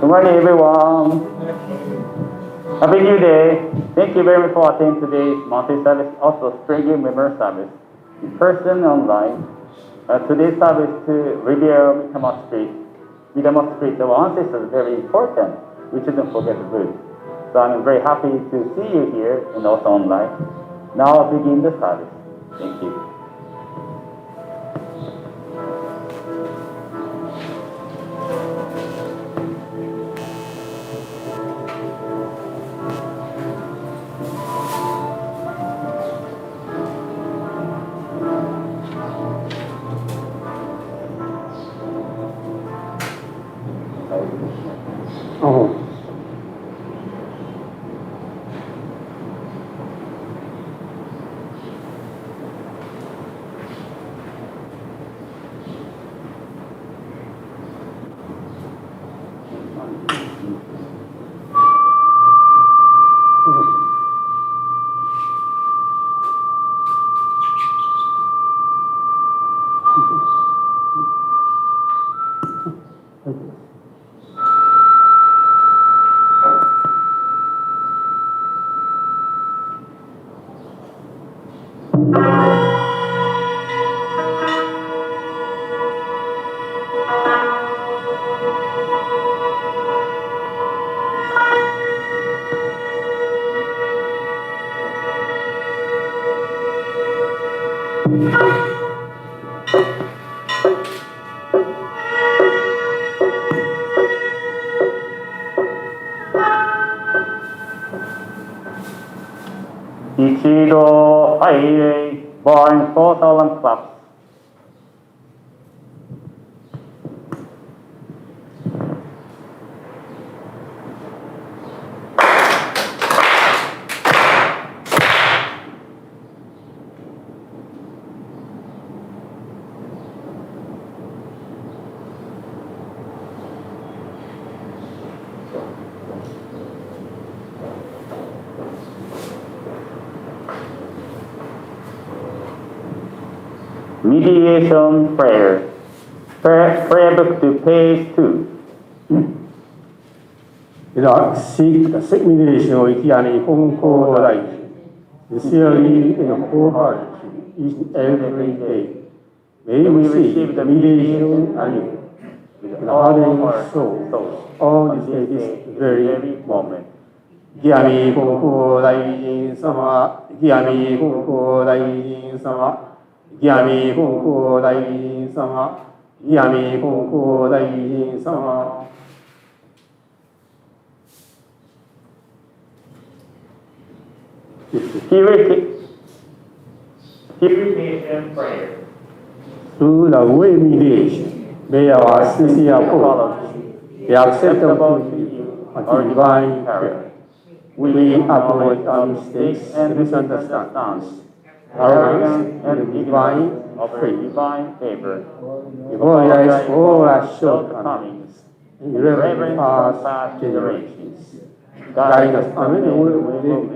Good morning, everyone. Happy New Day. Thank you very much for attending today's monthly service, also spring memorial service, in person and online. Today's service to revere Midama Spirit of our ancestors is very important. We shouldn't forget the root. So I'm very happy to see you here and also online. Now I'll begin the service. Thank you. 一度はい、blowing 4,000 claps. Mediation prayer. Prayer book to page 2. では、セミネーションを生きやに本校の大事。Sincerely and wholeheartedly, each and every day, may we receive the mediation anew, with heart and soul, all this very moment. ギアミ本校大臣様、ギアミ本校大臣様、ギアミ本校大臣様、ギアミ本校大臣様。Purification prayer. Through the way mediation, may our sincere apology be acceptable to you, our divine prayer. We avoid our mistakes and misunderstandings, arrogance and divine favor. Apologize for our shortcomings and reverence past generations. Guide us amid the world we live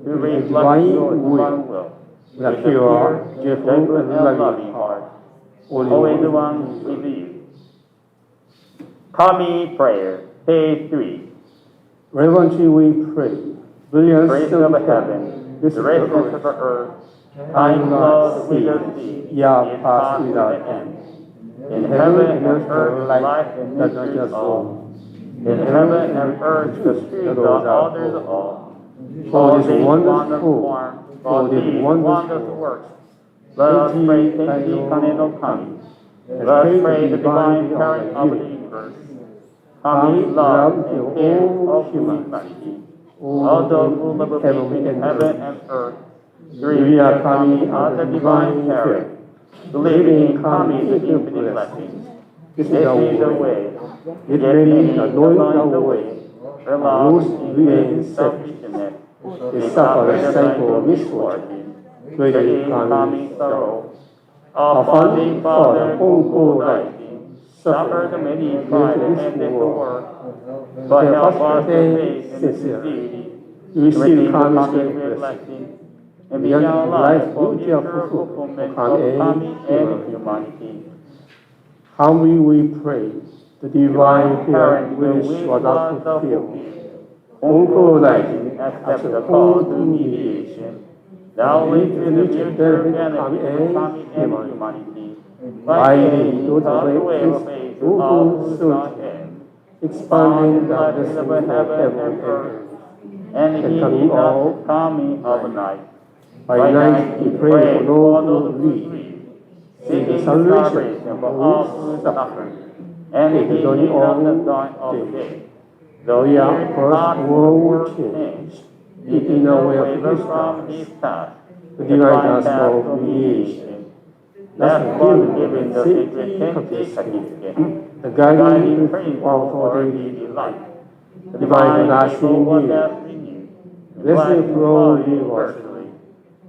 to reflect your will, with a pure, joyful, and loving heart, always the one with you. Kami prayer, page 3. Reverently we pray, brilliance of heaven, the richness of earth, time love with the sea, year past without end. In heaven and earth, life and mysteries all. In heaven and earth, the spirits of others all. For this wondrous form, for this wondrous works, let us pray Tenji Kane no Kami. Let us pray the divine parent of the universe. Kami, love and care of humanity. All those who live between heaven and earth, we are Kami of the divine parent. Believing in Kami is infinite blessings. This is the way. It Yet may many be knowing the way. Their lost in selfishness. They suffer the cycle of misfortune. Greatly Kami sorrow. Our founding father, Konko, suffered many trials and ended the work, but help us to face and sincerity, receive Kami's great blessing, blessing, and begin our life for future fulfillment of Kami and humanity. Humbly we pray, the divine parent wish was us fulfilled. Konko Daiji, accept the call to mediation. Thou lead to the future benefit of Kami and humanity. By aid, without the way of faith, to all who sought end, expanding the blessings of blessings of heaven and earth, and heeding the Kami of night. By night we pray for those who grieve, seeking salvation for all who suffer, and heeding the dawn of day. Though we are years first not world change, change, leading no waver from his path, the divine task of mediation. That's what given the sacred Tenji certificate. the guiding principle for daily life, the divine lasting new, blessing flow universally,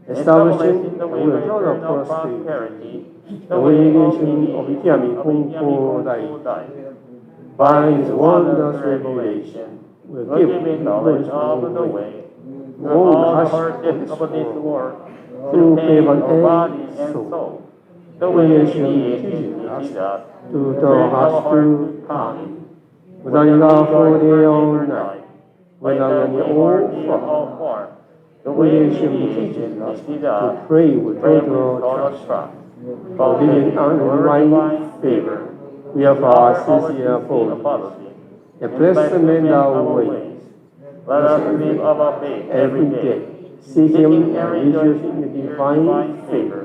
establishing the will of prosperity, the radiation of Ikiyami Konko Dai, by his wondrous revelation, will give knowledge of the way, all the hardships of this world, through favor and body and soul. The way she teaches us to the hospital come, whether you are for day or night, whether you are near or far. The way she teaches us to pray with total trust, for living under divine favor. We offer our sincere apologies, and bless the men our ways. Let us live our faith every day, seeking and rejoicing in divine favor.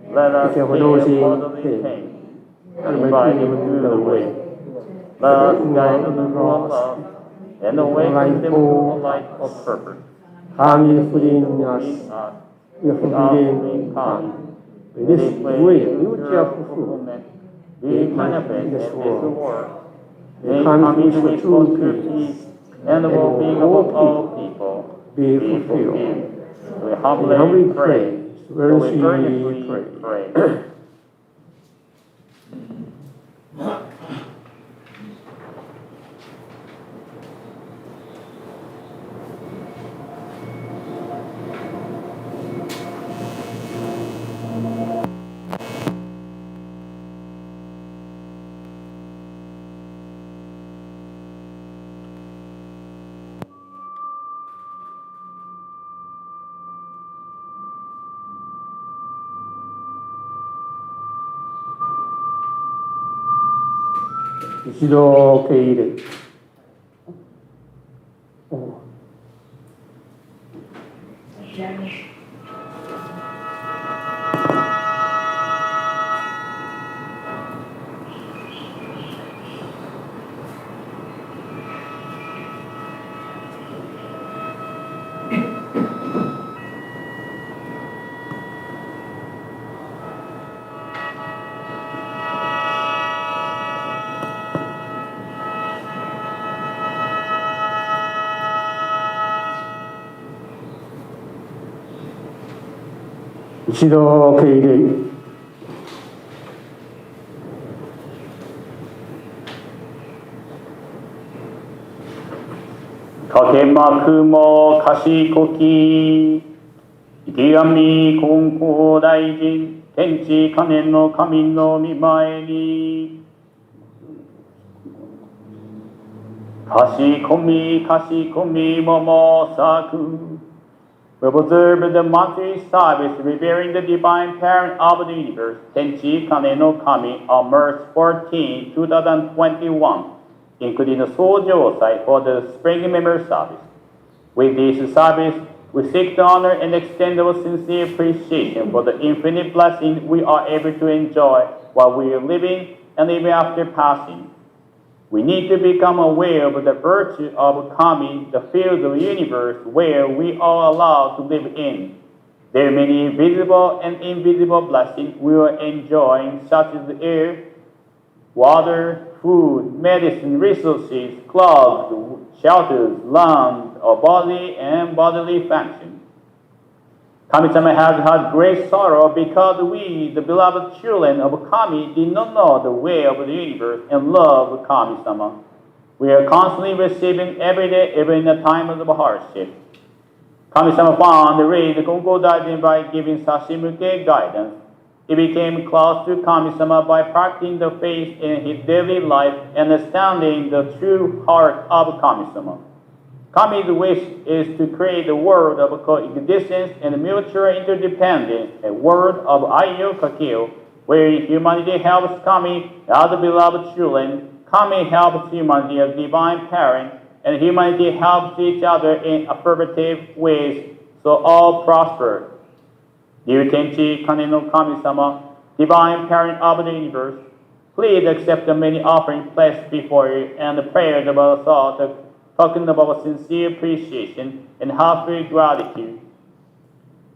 Let us pay bodily pain, and invite him to the way. Let us guide them to love, and awaken them to the light of purpose. Come within us, with forgiving come. In this way, future fulfillment, be manifest in this world. May come with true peace, and the well-being of all people be fulfilled. We humbly pray. We earnestly pray. 一度受け入れ、一度受け入れ、かけまくも賢き池上金光大臣天地金の神の御前にかしこみもさくWe observe the monthly service revering the divine parent of the universe, Tenchi Kane no Kami, on March 14, 2021, including the Sojo site for the spring member service. With this service, we seek to honor and extend our sincere appreciation for the infinite blessing we are able to enjoy while we are living and even after passing. We need to become aware of the virtue of Kami, the field of the universe where we are allowed to live in. There are many visible and invisible blessings we are enjoying, such as air, water, food, medicine, resources, clothes, shelters, land, or body and bodily function. Kami-sama has had great sorrow because we, the beloved children of Kami, did not know the way of the universe and love Kami-sama. We are constantly receiving every day, even in the time of hardship. Kami-sama found the way the Konko died by giving Sashimuke guidance. He became close to Kami-sama by practicing the faith in his daily life and understanding the true heart of Kami-sama. Kami's wish is to create a world of coexistence and mutual interdependence, a world of Aiyo Kakeo, where humanity helps Kami as the beloved children, Kami helps humanity as divine parent, and humanity helps each other in affirmative ways, so all prosper. Dear Tenchi Kane no Kami-sama, divine parent of the universe, please accept the many offerings placed before you and the prayers of our thoughts, talking about sincere appreciation and heartfelt gratitude.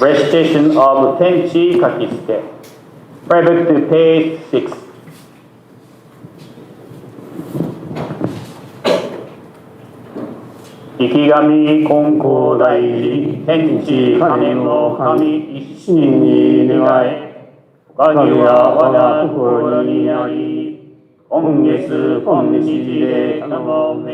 Recitation of Tenchi Kakiste. Pray back to page 6. 生き神金光大事天地金の神一心に願えおかげは我が心にあり今月今日で頼め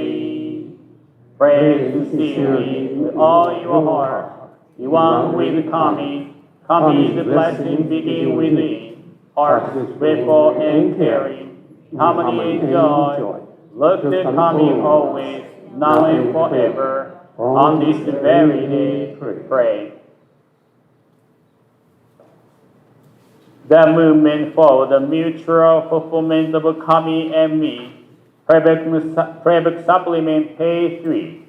Pray sincerely with all your heart be one with Kami Kami is the blessing begin within heart grateful and caring harmony and joy look to Kami always now and forever, on this very day, pray. The movement for the mutual fulfillment of Kami and me. Pray back supplement, page 3.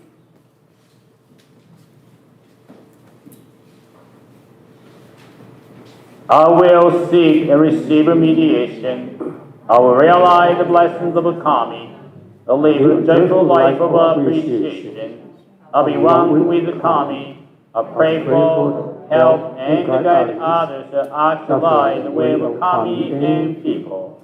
I will seek and receive mediation. I will realize the blessings of Kami. A live joyful life of appreciation. I'll be one with the Kami. I pray for help and to guide others to actualize the way of Kami and people.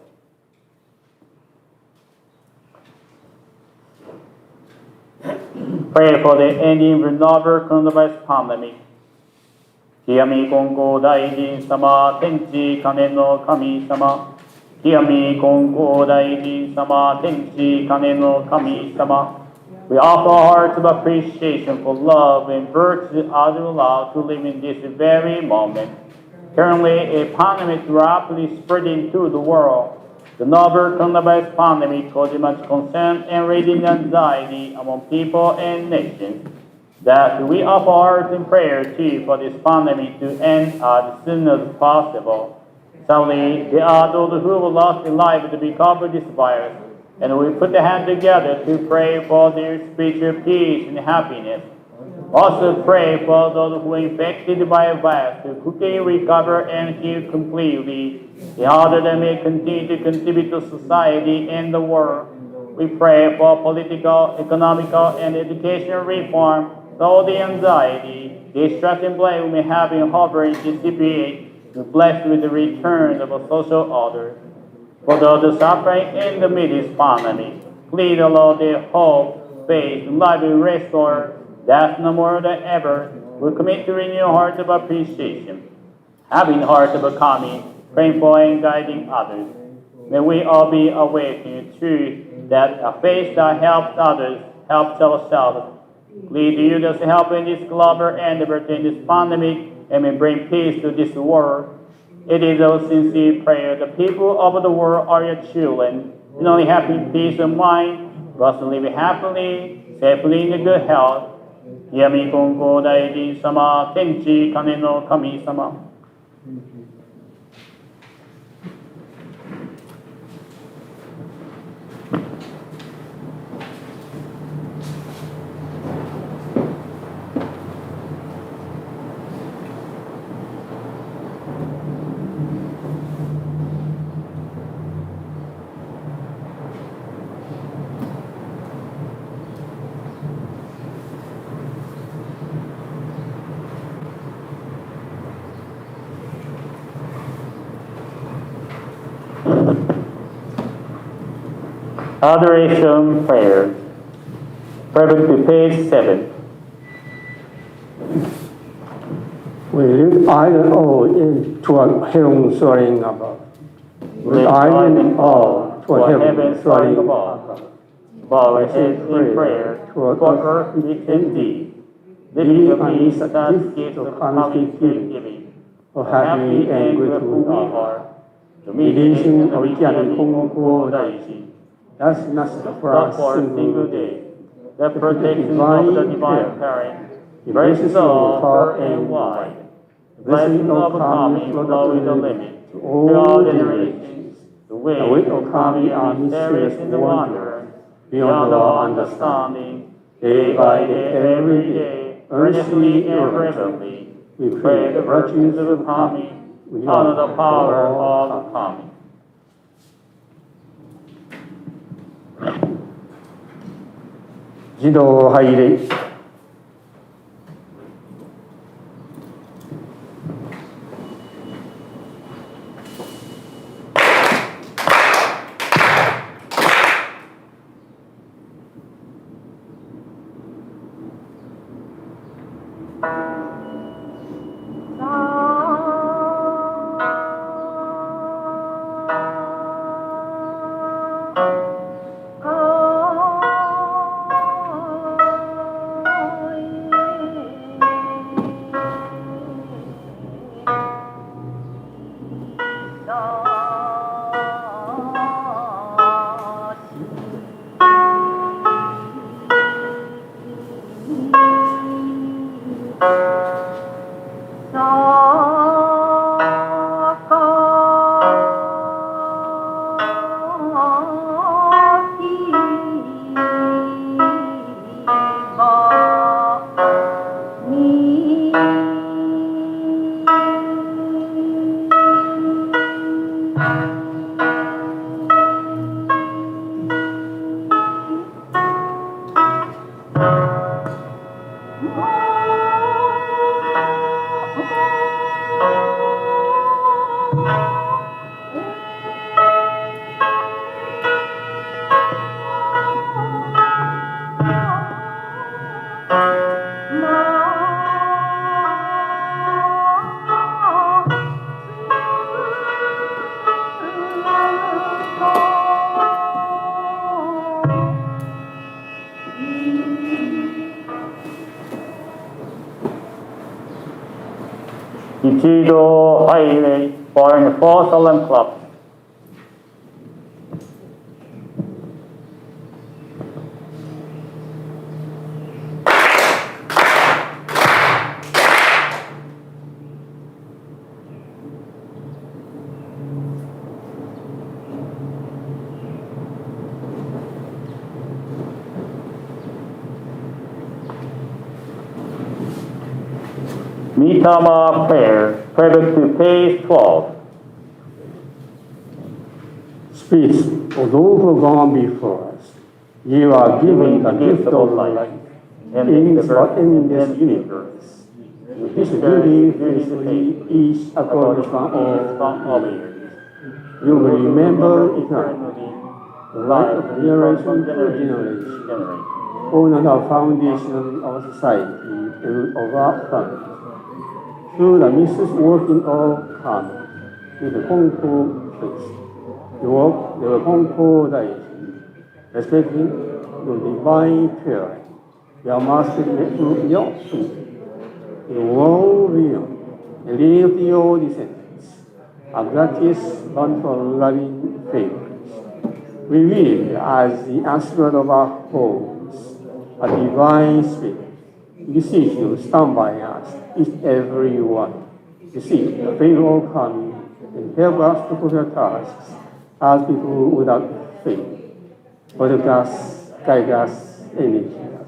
Pray for the ending of the novel coronavirus pandemic. Kiyami Konko Daijin Sama Tenchi Kane no Kami Sama. Kiyami Konko Daijin Sama Tenchi Kane no Kami Sama. We offer hearts of appreciation for love and virtue as we allow to live in this very moment. Currently, a pandemic is rapidly spreading through the world. The novel coronavirus pandemic causes much concern and raising anxiety among people and nations. That we offer hearts and prayer too for this pandemic to end as soon as possible. Sadly, there are those who have lost their lives because of this virus, and we put the hand together to pray for their spiritual peace and happiness. Also pray for those who are infected by a virus to quickly recover and heal completely, in order that they may continue to contribute to society and the world. We pray for political, economical, and educational reform, so the anxiety, distress, and blame we may have in hovering dissipate. We're blessed with the return of a social order. For those suffering in the midst of pandemic, plead the Lord their hope, faith, and life will restore. That's no more than ever. We commit to renew hearts of appreciation, having hearts of Kami, praying for and guiding others. May we all be awakened to the truth that a faith that helps others helps ourselves. Plead to you to help in this global endeavor in this pandemic, and may bring peace to this world. It is our sincere prayer. The people of the world are your children. And only happy peace of mind, for us to live happily, safely in good health. Yami Konko Daijin Sama Tenchi Kane no Kami Sama. Adoration prayer. Prayer to page 7. We lift iron all into a heaven soaring above. Lift iron all to a heaven soaring above. Bow our heads in prayer toward earth with indeed. Living a peace that gives of coming giving. For happy and grateful we are. The mediation of GIII Konko Daiji. That's not for a single day. The protection of the divine parent. Embraces all far and wide. The blessing of Kami flow with the limit. To all generations. The way of Kami are mysterious and wonder. Beyond our understanding. Day by day, every day. Earnestly and reverently. We pray the virtues of Kami. We honor the power of Kami. 児童拝礼一度入れ for in the four solemn clubs. Mitama prayer, private to page 12. Speech, O those who have gone before us, you are giving the gift of life in this universe. You distribute faithfully each according to all years. You will remember eternally the light of generation to generation, on the foundation of society and of our family. Through the mystic working of karma, with the Konko face, you walk the Konko deity, respecting the divine purity. Your master through your feet, the world beyond, and leave your descendants, a gracious, bountiful, loving favors. Revealed as the aspect of our homes, a divine spirit. We beseech you, stand by us, each every one. Receive the favor of coming and help us to fulfill tasks as people without faith. Protect us, guide us, and lead us,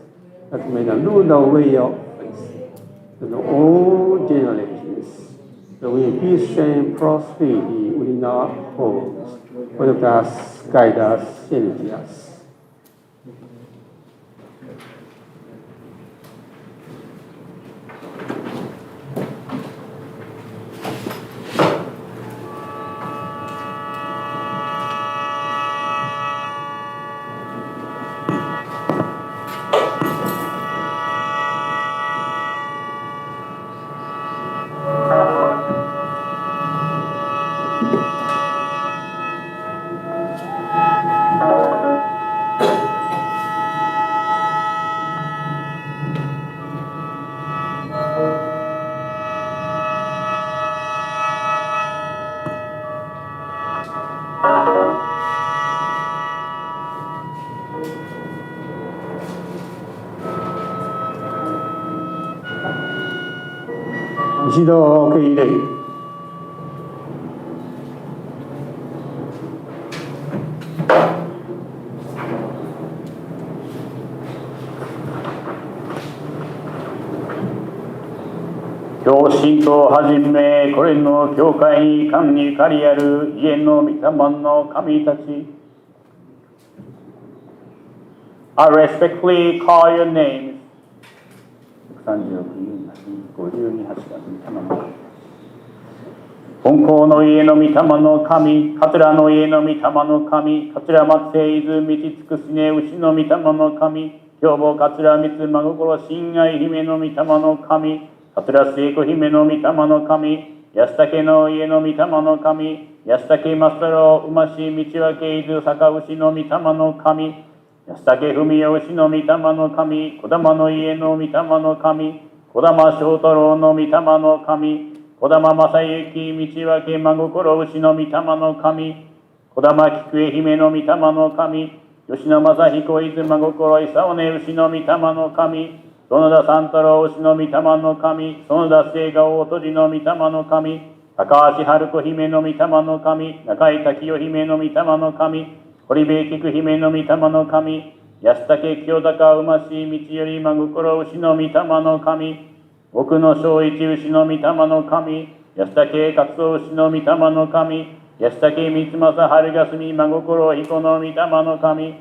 that may not lose the way of faith to all generations. That we may peace and prosperity within our homes. Protect us, guide us, and lead us. 一度受け入れる。教信徒をはじめ、これの教会に官に借りある家の御霊の神たち。I respectfully call your names. 136、52、8が御霊の神。本校の家の御霊の神、桂の家の御霊の神、桂松清伊豆道尽くすね牛の御霊の神、凶暴桂三真心親愛姫の御霊の神、桂末子姫の御霊の神、安武の家の御霊の神、安武正太郎馬氏道分け伊豆坂牛の御霊の神、安武文雄牛の御霊の神、児玉の家の御霊の神、児玉正太郎の御霊の神、児玉正幸道分け真心牛の御霊の神、児玉菊江姫の御霊の神、吉野正彦伊豆真心勲根牛の御霊の神、園田三太郎牛の御霊の神、園田聖河大戸寺の御霊の神、高橋春子姫の御霊の神、中井滝代姫の御霊の神、堀部菊姫の御霊の神、安武清高馬氏道より真心牛の御霊の神、奥野正一牛の御霊の神、安武勝夫牛の御霊の神、安武光政春霞真心彦の御霊の神、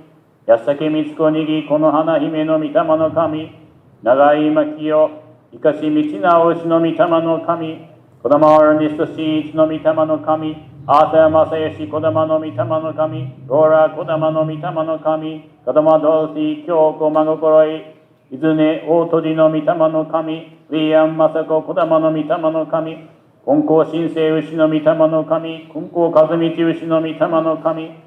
安武光子にぎこの花姫の御霊の神、長井真紀代、生かし道直牛の御霊の神、児玉アルニスト真一の御霊の神、アーサヤ正義児玉の御霊の神、ローラ児玉の御霊の神、児玉ドルシー京子真心伊豆根大戸寺の御霊の神、リーアン雅子児玉の御霊の神、金光新生牛の御霊の神、金光和道牛の御霊の神、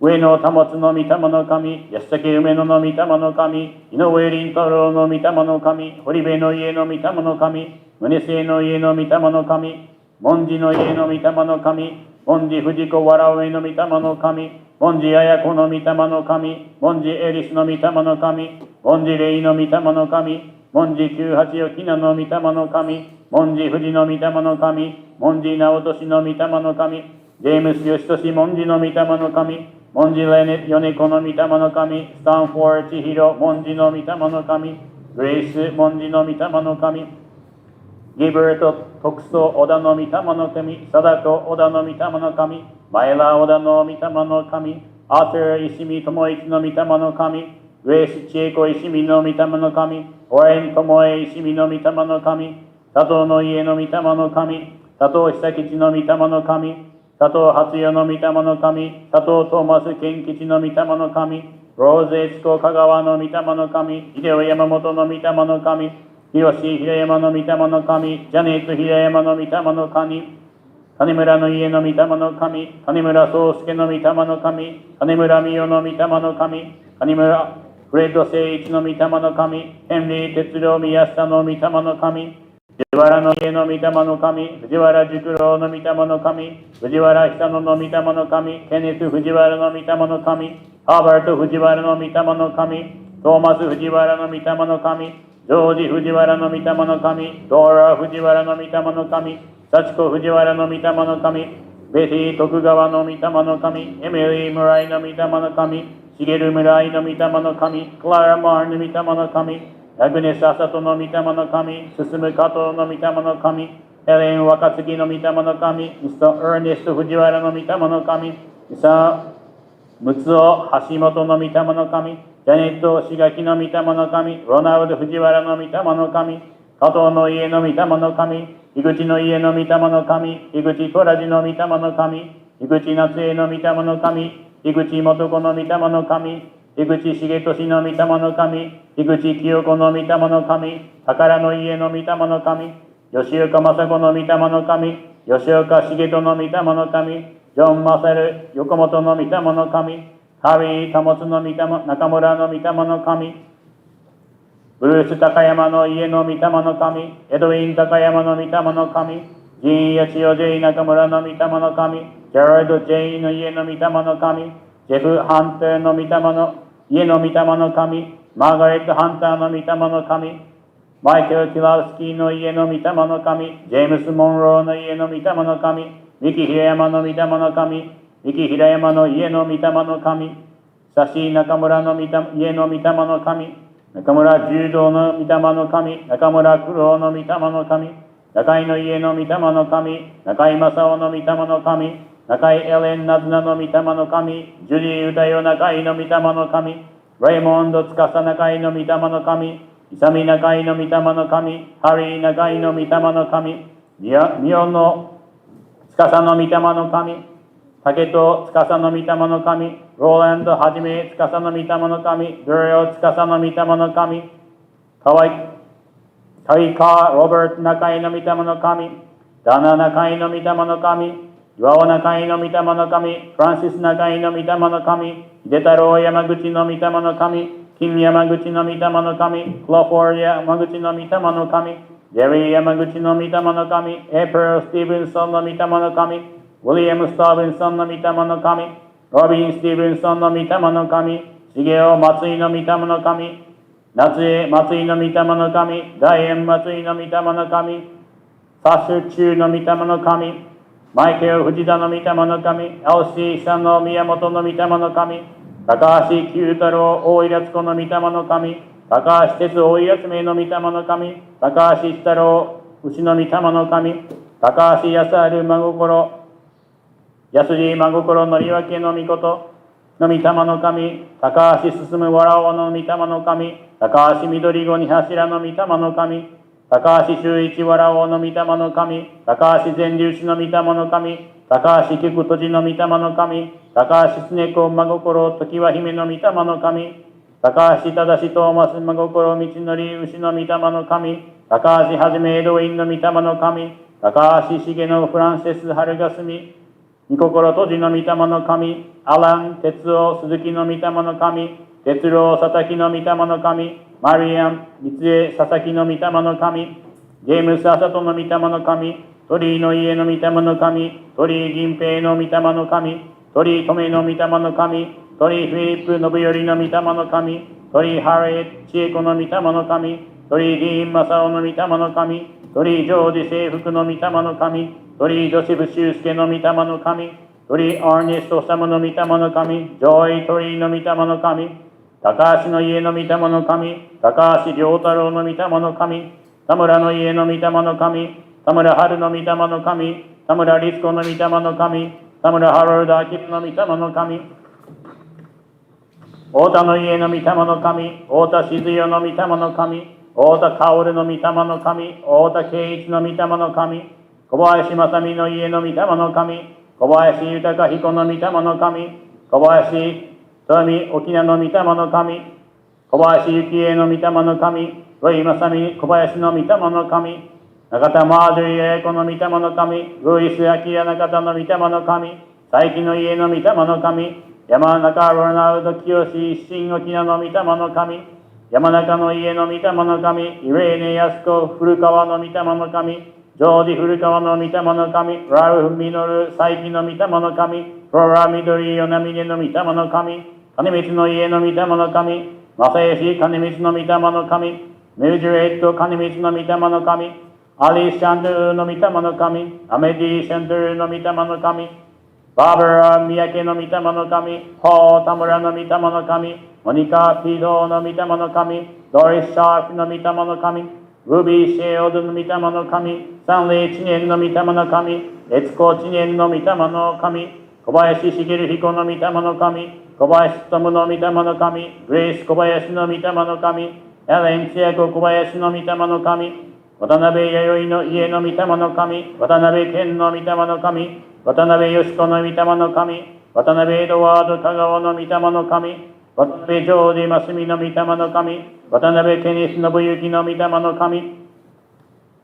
上野保の御霊の神、安武梅野の御霊の神、井上林太郎の御霊の神、堀部の家の御霊の神、宗末の家の御霊の神、文字の家の御霊の神、文字藤子わらうえの御霊の神、文字あやこの御霊の神、文字エリスの御霊の神、文字レイの御霊の神、文字98よきなの御霊の神、文字藤の御霊の神、文字直俊の御霊の神、ジェームス義俊文字の御霊の神、文字レネヨネコの御霊の神、スタンフォー千尋文字の御霊の神、グレイス文字の御霊の神、ギブルト特捜織田の御霊の神、貞子織田の御霊の神、マイラ織田の御霊の神、アーサー石見智一の御霊の神、グレイス千恵子石見の御霊の神、オレン智恵石見の御霊の神、佐藤の家の御霊の神、佐藤久吉の御霊の神、佐藤初代の御霊の神、佐藤トーマス健吉の御霊の神、ローズエツコ香川の御霊の神、秀夫山本の御霊の神、広志平山の御霊の神、ジャネット平山の御霊の神、金村の家の御霊の神、金村宗介の御霊の神、金村美代の御霊の神、金村フレッド誠一の御霊の神、ヘンリー哲郎宮下の御霊の神、藤原の家の御霊の神、藤原熟郎の御霊の神、藤原久野の御霊の神、ケネス藤原の御霊の神、ハーバート藤原の御霊の神、トーマス藤原の御霊の神、ジョージ藤原の御霊の神、ドーラ藤原の御霊の神、幸子藤原の御霊の神、ベティ徳川の御霊の神、エミリー村井の御霊の神、シゲル村井の御霊の神、クララマーの御霊の神、アグネス・アサトの御霊の神、進む加藤の御霊の神、ヘレン・若月の御霊の神、ミスター・エーネスト・藤原の御霊の神、ミスター・ムツオ・橋本の御霊の神、ジャネット・志垣の御霊の神、ロナウド・藤原の御霊の神、加藤の家の御霊の神、井口の家の御霊の神、井口虎次の御霊の神、井口夏江の御霊の神、井口元子の御霊の神、井口重俊の御霊の神、井口清子の御霊の神、宝の家の御霊の神、吉岡雅子の御霊の神、吉岡重人の御霊の神、ジョン・マサル、横本の御霊の神、ハリー・タモスの御霊、中村の御霊の神、ブルース高山の家の御霊の神、エドウィン高山の御霊の神、ジン・ヤチオ・ジェイ中村の御霊の神、ジャレッド・ジェイの家の御霊の神、ジェフ・ハンターの御霊の家の御霊の神、マーガレット・ハンターの御霊の神、マイケル・ティラウスキーの家の御霊の神、ジェームス・モンローの家の御霊の神、ミキ・平山の御霊の神、ミキ・平山の家の御霊の神、サシ・中村の家の御霊の神、中村柔道の御霊の神、中村九郎の御霊の神、中井の家の御霊の神、中井正夫の御霊の神、中井エレン・ナズナの御霊の神、ジュリー・歌代中井の御霊の神、レイモンド・司中井の御霊の神、勇中井の御霊の神、ハリー中井の御霊の神、ミオの司の御霊の神、竹戸司の御霊の神、ローランドはじめ司の御霊の神、グレオ司の御霊の神、カイカー・ロバート中井の御霊の神、ダナ中井の御霊の神、岩尾中井の御霊の神、フランシス中井の御霊の神、秀太郎山口の御霊の神、金山口の御霊の神、クロフォー山口の御霊の神、ジェリー山口の御霊の神、エプル・スティーブンソンの御霊の神、ウィリアム・スターブンソンの御霊の神、ロビン・スティーブンソンの御霊の神、重尾松井の御霊の神、夏江松井の御霊の神、大円松井の御霊の神、サッシュ中の御霊の神、マイケル・藤田の御霊の神、エルシー・さんの宮本の御霊の神、高橋九太郎大井敦子の御霊の神、高橋哲大井集めの御霊の神、高橋一太郎牛の御霊の神、高橋康晴真心、安次真心のりわけの御事の御霊の神、高橋進むわらおの御霊の神、高橋緑子に柱の御霊の神、高橋修一わらおの御霊の神、高橋善粒子の御霊の神、高橋菊戸寺の御霊の神、高橋すねこ真心時は姫の御霊の神、高橋正トーマス真心道のり牛の御霊の神、高橋はじめエドウィンの御霊の神、高橋重のフランセス春霞、御心閉じの御霊の神、アラン哲夫鈴木の御霊の神、哲郎佐々木の御霊の神、マリアン三江佐々木の御霊の神、ジェームス・アサトの御霊の神、鳥居の家の御霊の神、鳥居銀平の御霊の神、鳥居留の御霊の神、鳥居フィリップ・信頼の御霊の神、鳥居ハレッ・千恵子の御霊の神、鳥居ディーン・マサオの御霊の神、鳥居ジョージ・制服の御霊の神、鳥居ジョセフ・修介の御霊の神、鳥居アーネスト・サムの御霊の神、ジョイ・鳥居の御霊の神、高橋の家の御霊の神、高橋良太郎の御霊の神、田村の家の御霊の神、田村春の御霊の神、田村律子の御霊の神、田村ハロルド・アキプの御霊の神、太田の家の御霊の神、太田静代の御霊の神、太田薫の御霊の神、太田圭一の御霊の神、小林正美の家の御霊の神、小林豊彦の御霊の神、小林豊美沖縄の御霊の神、小林幸恵の御霊の神、土井正美小林の御霊の神、中田マードゥイエコの御霊の神、ルイス・アキラ中田の御霊の神、佐伯の家の御霊の神、山中ロナウド清一心沖縄の御霊の神、山中の家の御霊の神、イレーネ安子古川の御霊の神、ジョーディ古川の御霊の神、ラルフ・ミノル佐伯の御霊の神、フロラ・ミドリ・ヨナミネの御霊の神、金光の家の御霊の神、正義金光の御霊の神、ミルジュレット金光の御霊の神、アリー・シャンドゥの御霊の神、アメディ・シャンドゥの御霊の神、バーバラ・三宅の御霊の神、ポー・田村の御霊の神、モニカ・ピドーの御霊の神、ドリス・シャーフの御霊の神、ルビー・シェオドの御霊の神、サンレイ・知念の御霊の神、エツコ・知念の御霊の神、小林茂彦の御霊の神、小林友の御霊の神、グレイス・小林の御霊の神、エレン・千恵子小林の御霊の神、渡辺弥生の家の御霊の神、渡辺健の御霊の神、渡辺義子の御霊の神、渡辺エドワード香川の御霊の神、渡辺ジョーディ・マスミの御霊の神、渡辺ケニス・信之の御霊の神、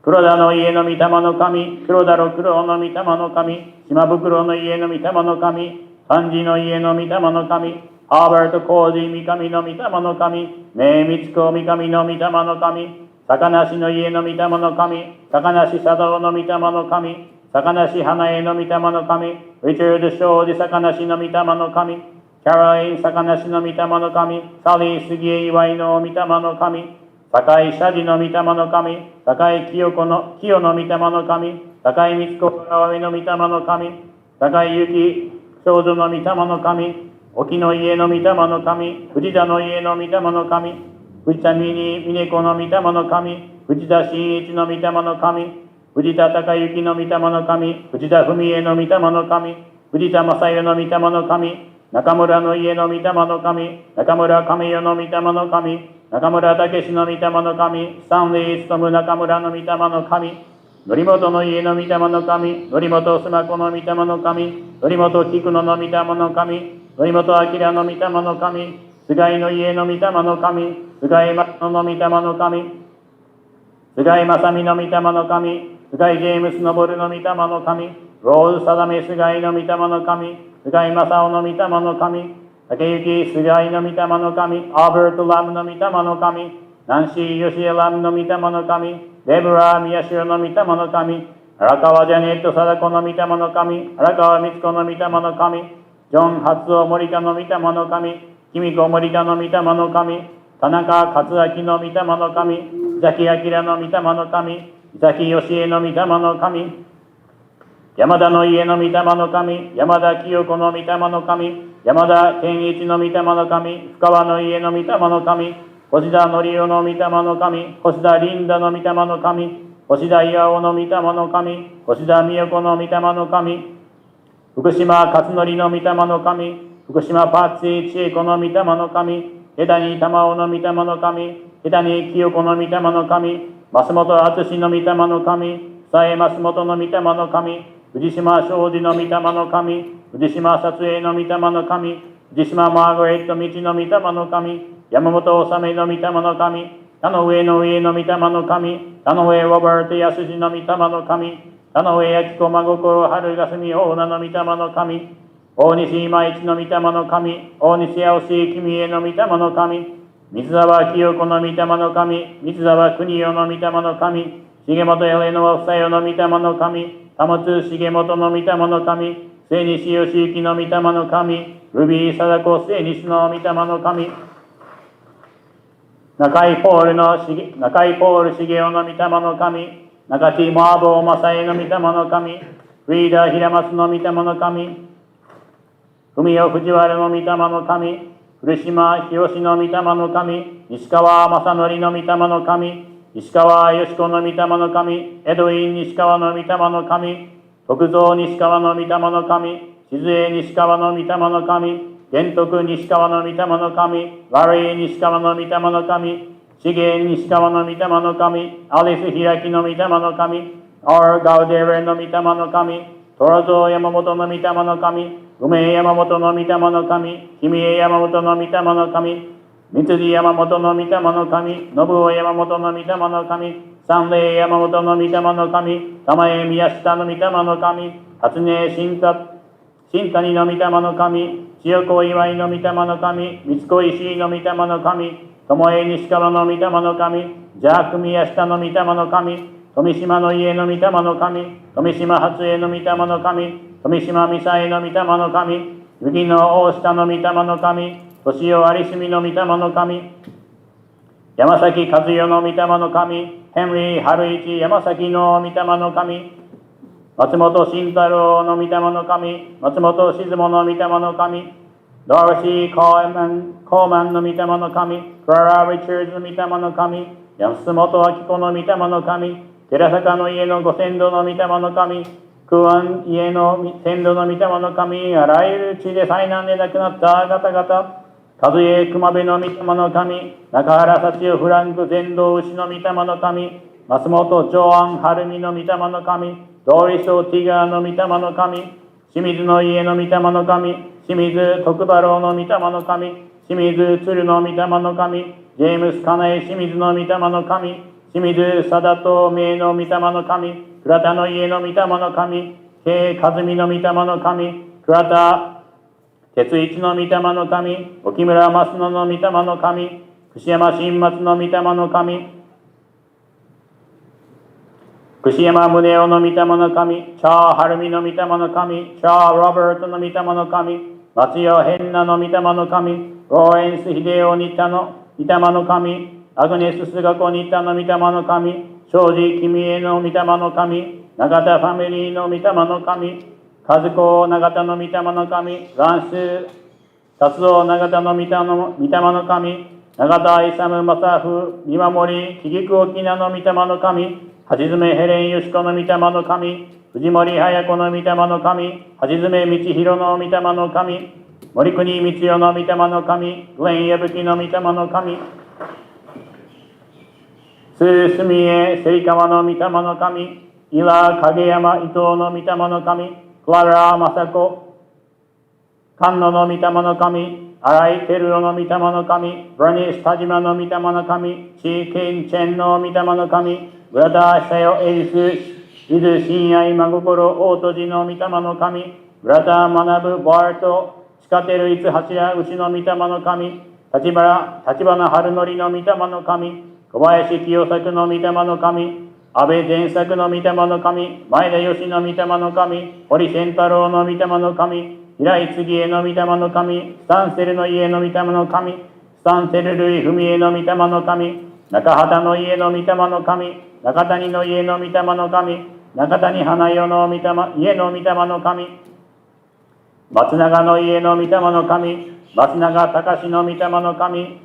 黒田の家の御霊の神、黒田六郎の御霊の神、島袋の家の御霊の神、漢字の家の御霊の神、ハーバート・コージー三上の御霊の神、名光子三上の御霊の神、坂梨の家の御霊の神、坂梨佐藤の御霊の神、坂梨花江の御霊の神、リチャード・ショージ坂梨の御霊の神、キャロライン坂梨の御霊の神、サリー杉江岩井の御霊の神、坂井社寺の御霊の神、坂井清の御霊の神、坂井光子川上の御霊の神、坂井幸少女の御霊の神、沖の家の御霊の神、藤田の家の御霊の神、藤田峰子の御霊の神、藤田真一の御霊の神、藤田孝之の御霊の神、藤田文江の御霊の神、藤田正代の御霊の神、中村の家の御霊の神、中村亀代の御霊の神、中村武の御霊の神、スタンレイ・務中村の御霊の神、則本の家の御霊の神、則本須磨子の御霊の神、則本菊野の御霊の神、則本明の御霊の神、菅井の家の御霊の神、菅井松野の御霊の神、菅井正美の御霊の神、菅井ジェームス・ノボルの御霊の神、ローズ・定め菅井の御霊の神、菅井正夫の御霊の神、竹幸菅井の御霊の神、アーバート・ラムの御霊の神、ナンシー・ヨシエラムの御霊の神、デブラ・ミヤシュの御霊の神、荒川ジャネット・貞子の御霊の神、荒川光子の御霊の神、ジョン・初夫森田の御霊の神、君子森田の御霊の神、田中克明の御霊の神、伊崎明の御霊の神、伊崎義恵の御霊の神、山田の家の御霊の神、山田清子の御霊の神、山田健一の御霊の神、深川の家の御霊の神、星田則夫の御霊の神、星田リンダの御霊の神、星田岩尾の御霊の神、星田美代子の御霊の神、福島勝則の御霊の神、福島パッチー千恵子の御霊の神、枝谷玉緒の御霊の神、枝谷清子の御霊の神、増本敦の御霊の神、佐江増本の御霊の神、藤島昌司の御霊の神、藤島撮影の御霊の神、藤島マーガレット道の御霊の神、山本治の御霊の神、田の上の上の御霊の神、田の上ロバート康の御霊の神、田の上焼子真心春霞大名の御霊の神、大西今市の御霊の神、大西青志君への御霊の神、水沢清子の御霊の神、水沢国代の御霊の神、重本エレノは房代の御霊の神、保つ重本の御霊の神、聖西義行の御霊の神、ルビー貞子聖西の御霊の神、中井ポール茂雄の御霊の神、中地モアボーマサエの御霊の神、フリーダー平松の御霊の神、文雄藤原の御霊の神、古島博の御霊の神、西川正則の御霊の神、石川よし子の御霊の神、エドウィン西川の御霊の神、徳蔵西川の御霊の神、静江西川の御霊の神、玄徳西川の御霊の神、ラリー西川の御霊の神、資源西川の御霊の神、アリス開きの御霊の神、アーガウデーレの御霊の神、虎蔵山本の御霊の神、梅山本の御霊の神、君江山本の御霊の神、三辻山本の御霊の神、信夫山本の御霊の神、三霊山本の御霊の神、玉江宮下の御霊の神、初音新谷の御霊の神、千代子岩井の御霊の神、三越石井の御霊の神、友江西川の御霊の神、ジャーク宮下の御霊の神、富島の家の御霊の神、富島初江の御霊の神、富島美沙江の御霊の神、雪の大下の御霊の神、年代有住の御霊の神、山崎和代の御霊の神、ヘンリー春一山崎の御霊の神、松本慎太郎の御霊の神、松本静母の御霊の神、ドロシー・コーマンの御霊の神、クララ・リチャーズの御霊の神、安本明子の御霊の神、寺坂の家のご先祖の御霊の神、空安家の先祖の御霊の神、あらゆる地で災難で亡くなった方々、和江熊部の御霊の神、中原幸代フランク全道牛の御霊の神、松本上安晴美の御霊の神、ドーリス・オティガーの御霊の神、清水の家の御霊の神、清水徳太郎の御霊の神、清水鶴の御霊の神、ジェームス・カナエ清水の御霊の神、清水貞と明の御霊の神、倉田の家の御霊の神、慶和美の御霊の神、倉田哲一の御霊の神、沖村増野の御霊の神、串山新松の御霊の神、串山宗男の御霊の神、チャー・ハルミの御霊の神、チャー・ロバートの御霊の神、松代ヘンナの御霊の神、ローレンス・秀夫ニタの御霊の神、アグネス・スガコニタの御霊の神、庄司・君江の御霊の神、永田ファミリーの御霊の神、和子・永田の御霊の神、ランス・達夫・永田の御霊の神、永田勇正夫、見守り、木菊沖縄の御霊の神、橋爪ヘレンよし子の御霊の神、藤森隼子の御霊の神、橋爪道弘の御霊の神、森国光代の御霊の神、グレン矢吹の御霊の神、須住江芹川の御霊の神、岩影山伊藤の御霊の神、クララ雅子、菅野の御霊の神、新井照夫の御霊の神、ブラニス田島の御霊の神、チーケンチェンの御霊の神、浦田久代エリス、伊豆親愛真心大戸寺の御霊の神、浦田学バート、地下テルイツ柱牛の御霊の神、立花春則の御霊の神、小林清作の御霊の神、安倍善作の御霊の神、前田義の御霊の神、堀仙太郎の御霊の神、平井次江の御霊の神、スタンセルの家の御霊の神、スタンセル類文江の御霊の神、中畑の家の御霊の神、中谷の家の御霊の神、中谷花代の家の御霊の神、松永の家の御霊の神、松永隆の御霊の神、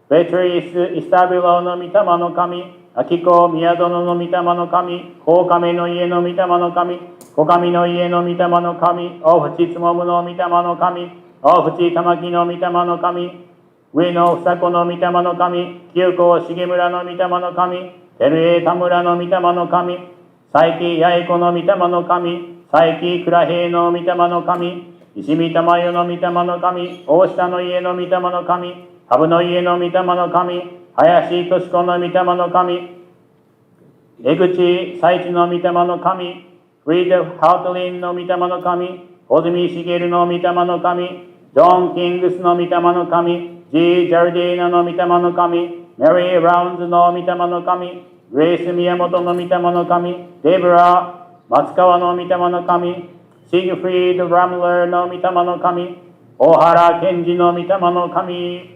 ベトリス・イスタビロの御霊の神、秋子宮園の御霊の神、高亀の家の御霊の神、小上の家の御霊の神、大淵つもむの御霊の神、大淵玉木の御霊の神、上野房子の御霊の神、旧子重村の御霊の神、照江田村の御霊の神、佐伯八重子の御霊の神、佐伯倉平の御霊の神、石見玉代の御霊の神、大下の家の御霊の神、羽生の家の御霊の神、林敏子の御霊の神、江口佐一の御霊の神、フリード・ハートリンの御霊の神、小泉茂の御霊の神、ジョン・キングスの御霊の神、ジャルディーナの御霊の神、メリー・ラウンズの御霊の神、グレイス宮本の御霊の神、デブラ、松川の御霊の神、シグフリード・ラムラーの御霊の神、大原健二の御霊の神、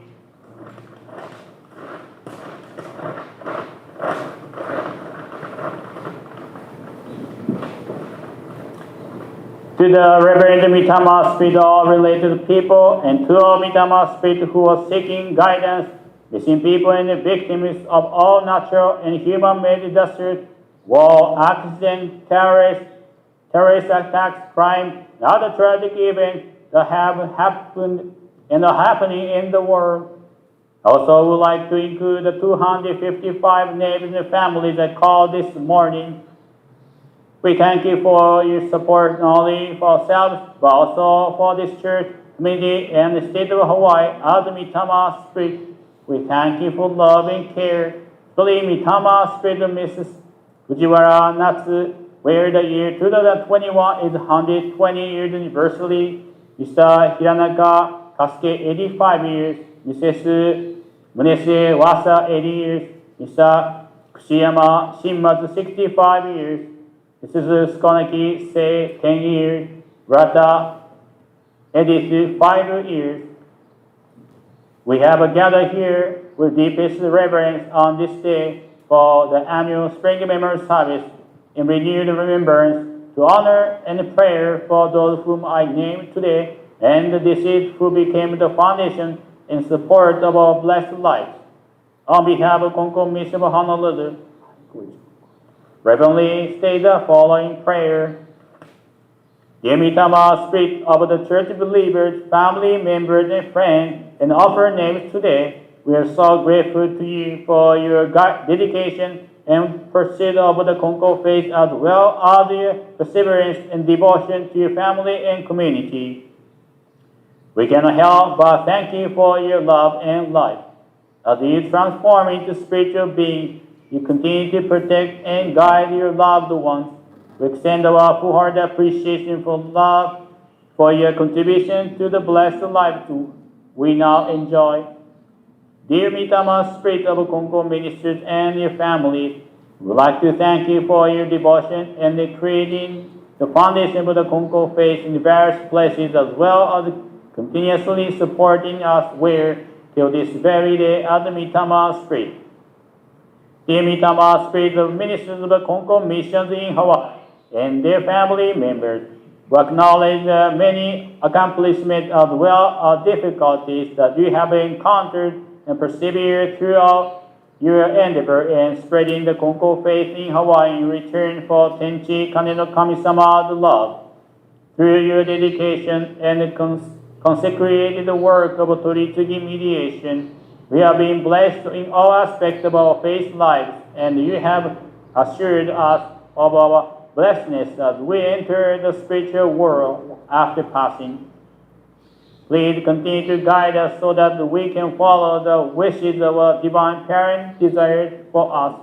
To the Reverend Mitama Spirit, all related people, and to all Mitama Spirit who are seeking guidance, missing people and the victims of all natural and human-made disasters, war, accident, terrorist attacks, crime, and other tragic events that have happened and are happening in the world. Also, would like to include the 255 names and families that called this morning. We thank you for your support not only for ourselves, but also for this church, community, and the state of Hawaii as the Mitama Spirit. We thank you for love and care. Especially Mitama Spirit of Mrs. Fujiwara Natsu, where the year 2021 is 120 years anniversary. Mr. Hiranaka Kasuke, 85 years. Mrs. Munese Wasa, 80 years. Mr. Kushiyama Shinmazu, 65 years. Mrs. Skonaki, say 10 years. Rata Edith, 5 years. We have gathered here with deepest reverence on this day for the annual Spring Memorial Service in renewed remembrance to honor and prayer for those whom I named today and the deceased who became the foundation in support of our blessed lives. On behalf of Konko Mission of Honolulu, reverently state the following prayer. Dear Mitama Spirit of the Church Believers, family members, and friends, and offer names today, we are so grateful to you for your dedication and pursuit of the Konko faith, as well as your perseverance and devotion to your family and community. We cannot help but thank you for your love and life. As you transform into spiritual beings, you continue to protect and guide your loved ones. We extend our full-hearted appreciation for love, for your contribution to the blessed life we now enjoy. Dear Mitama Spirit of Konko Ministries and your families, we would like to thank you for your devotion and the creating the foundation of the Konko faith in various places, as well as continuously supporting us where till this very day as the Mitama Spirit. Dear Mitama Spirit of Ministers of the Konko Missions in Hawaii and their family members, we acknowledge the many accomplishments as well as difficulties that you have encountered and persevered throughout your endeavor in spreading the Konko faith in Hawaii in return for Tenchi Kane no Kami-sama's love. Through your dedication and consecrated work of Toritsugi mediation, we have been blessed in all aspects of our faith lives, and you have assured us of our blessedness as we enter the spiritual world after passing. Please continue to guide us so that we can follow the wishes of our divine parent desired for us.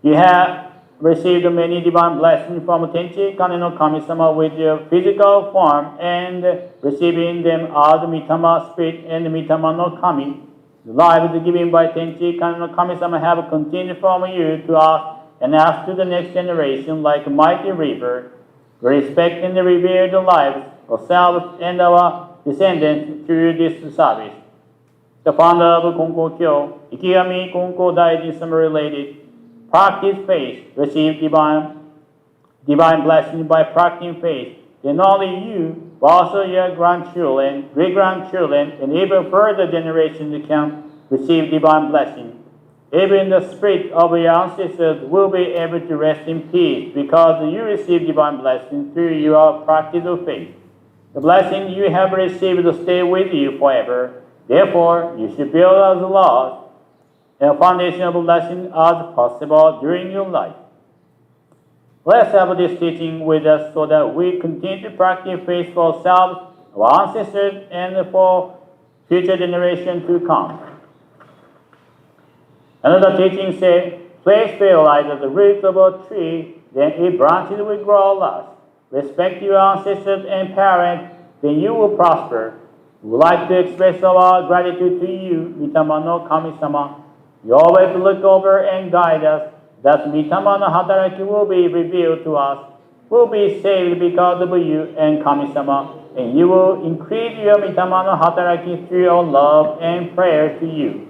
You have received many divine blessings from Tenchi Kane no Kami-sama with your physical form, and receiving them as Mitama Spirit and Mitama no Kami. The lives given by Tenchi Kane no Kami-sama have continued from you to us and us to the next generation like a mighty river. We respect and revere the lives of ourselves and our descendants through this service. The founder of Konko Kyo, Ikigami Konko Daijin related, practice faith, receive divine blessing by practicing faith. Then not only you, but also your grandchildren, great-grandchildren, and even further generations can receive divine blessing. Even the spirit of your ancestors will be able to rest in peace because you receive divine blessing through your practice of faith. The blessing you have received will stay with you forever. Therefore, you should build as large a foundation of blessing as possible during your life. Let's have this teaching with us so that we continue to practice faith for ourselves, our ancestors, and for future generations to come. Another teaching says, place faith as the roots of a tree, then its branches will grow last. Respect your ancestors and parents, then you will prosper. We would like to express our gratitude to you, Mitama no Kami-sama. You always look over and guide us, that Mitama no Hataraki will be revealed to us, will be saved because of you and Kami-sama, and you will increase your Mitama no Hataraki through your love and prayers to you.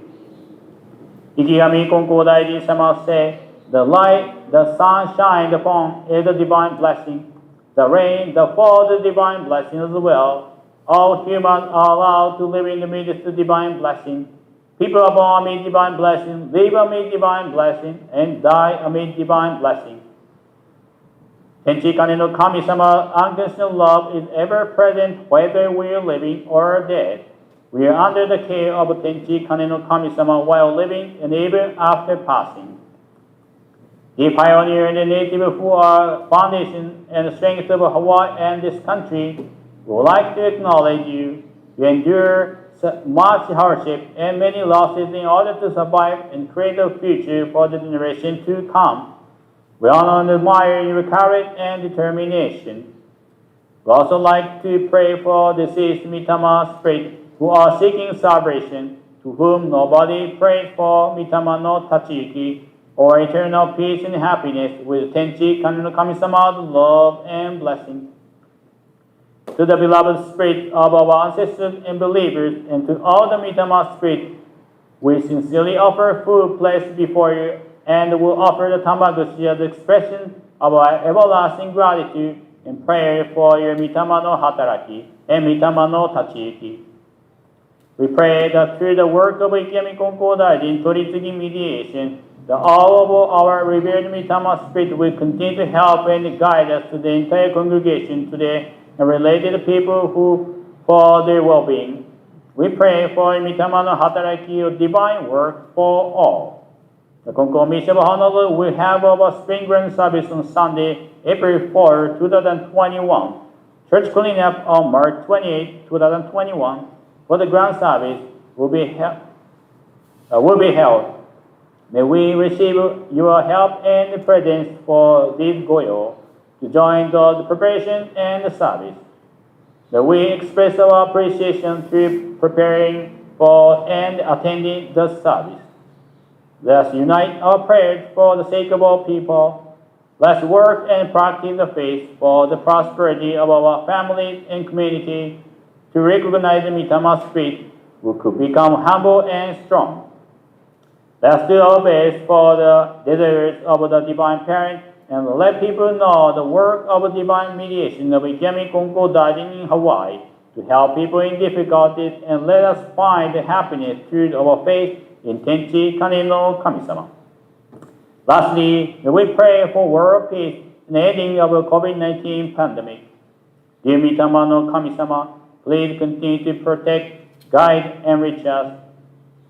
Ikigami Konko Daiji-sama said, the light, the sun shines upon is a divine blessing. The rain, the fall is a divine blessing as well. All humans are allowed to live in the midst of divine blessing. People are born amid divine blessing, live amid divine blessing, and die amid divine blessing. Tenchi Kane no Kami-sama unconditional love is ever present whether we are living or dead. We are under the care of Tenchi Kane no Kami-sama while living and even after passing. The pioneer and the native who are foundation and strength of Hawaii and this country would like to acknowledge you. You endure much hardship and many losses in order to survive and create a future for the generation to come. We honor and admire your courage and determination. We also like to pray for deceased Mitama spirits who are seeking salvation, to whom nobody prays for Mitama no Tachiyuki, or eternal peace and happiness with Tenchi Kane no Kami-sama's love and blessing. To the beloved spirits of our ancestors and believers, and to all the Mitama spirits, we sincerely offer food placed before you, and will offer the Tamaguchi as expression of our everlasting gratitude and prayer for your Mitama no Hataraki and Mitama no Tachiyuki. We pray that through the work of Ikigami Konko Daijin Toritsugi mediation, that all of our revered Mitama spirit will continue to help and guide us to the entire congregation today and related people who for their well-being. We pray for Mitama no Hataraki of divine work for all. The Konko Mission of Honolulu will have our spring grand service on Sunday, April 4, 2021. Church cleanup on March 28, 2021. For the grand service will be held. May we receive your help and presence for this goal to join the preparation and the service. May we express our appreciation through preparing for and attending the service. Let us unite our prayers for the sake of all people. Let's work and practice the faith for the prosperity of our families and community to recognize the Mitama spirit who could become humble and strong. Let's do our best for the desires of the Divine Parent and let people know the work of the divine mediation of Ikigami Konko Daijin in Hawaii to help people in difficulties and let us find the happiness through our faith in Tenchi Kane no Kami-sama. Lastly, we pray for world peace and the ending of the COVID-19 pandemic. Dear Mitama no Kami-sama, please continue to protect, guide, and reach us.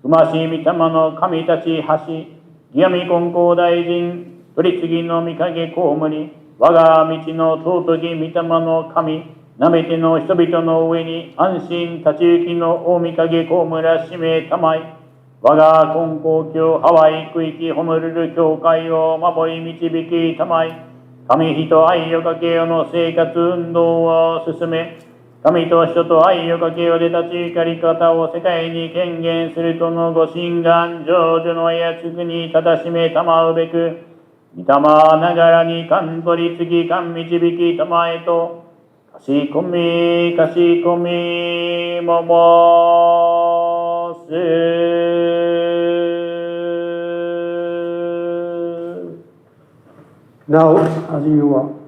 Umashi Mitama no Kami tachi hashi, Ikigami Konko Daijin, Toritsugi no Mikage Komuri, Waga Michi no Totogi Mitama no Kami, Namete no Hitobito no ue ni Anshin Tachiyuki no Omikage Komura Shime Tamai, Waga Konko Kyo Hawaii Kuiki Honolulu Kyokai o Mabori Michibiki Tamai, Kami Hito Ai o Kakeo no Seikatsu Undo o Susume, 神と人と愛をかけようで立ち怒り方を世界に権限するとのご心願成就の操くに正しめたまうべく、御霊ながらに勘取り次勘導きたまえと、かしこみも申す。なお、味は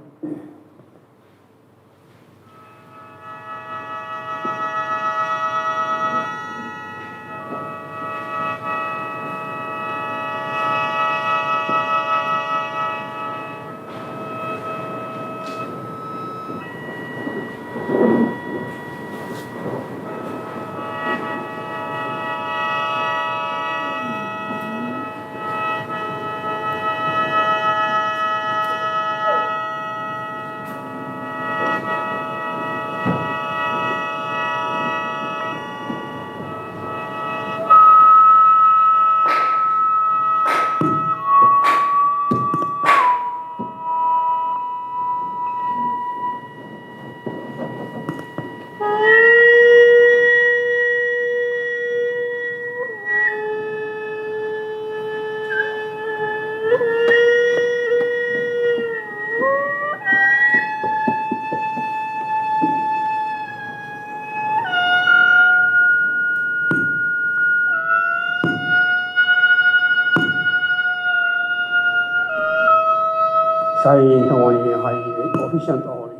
全員ともに入り、オフィシャルともに。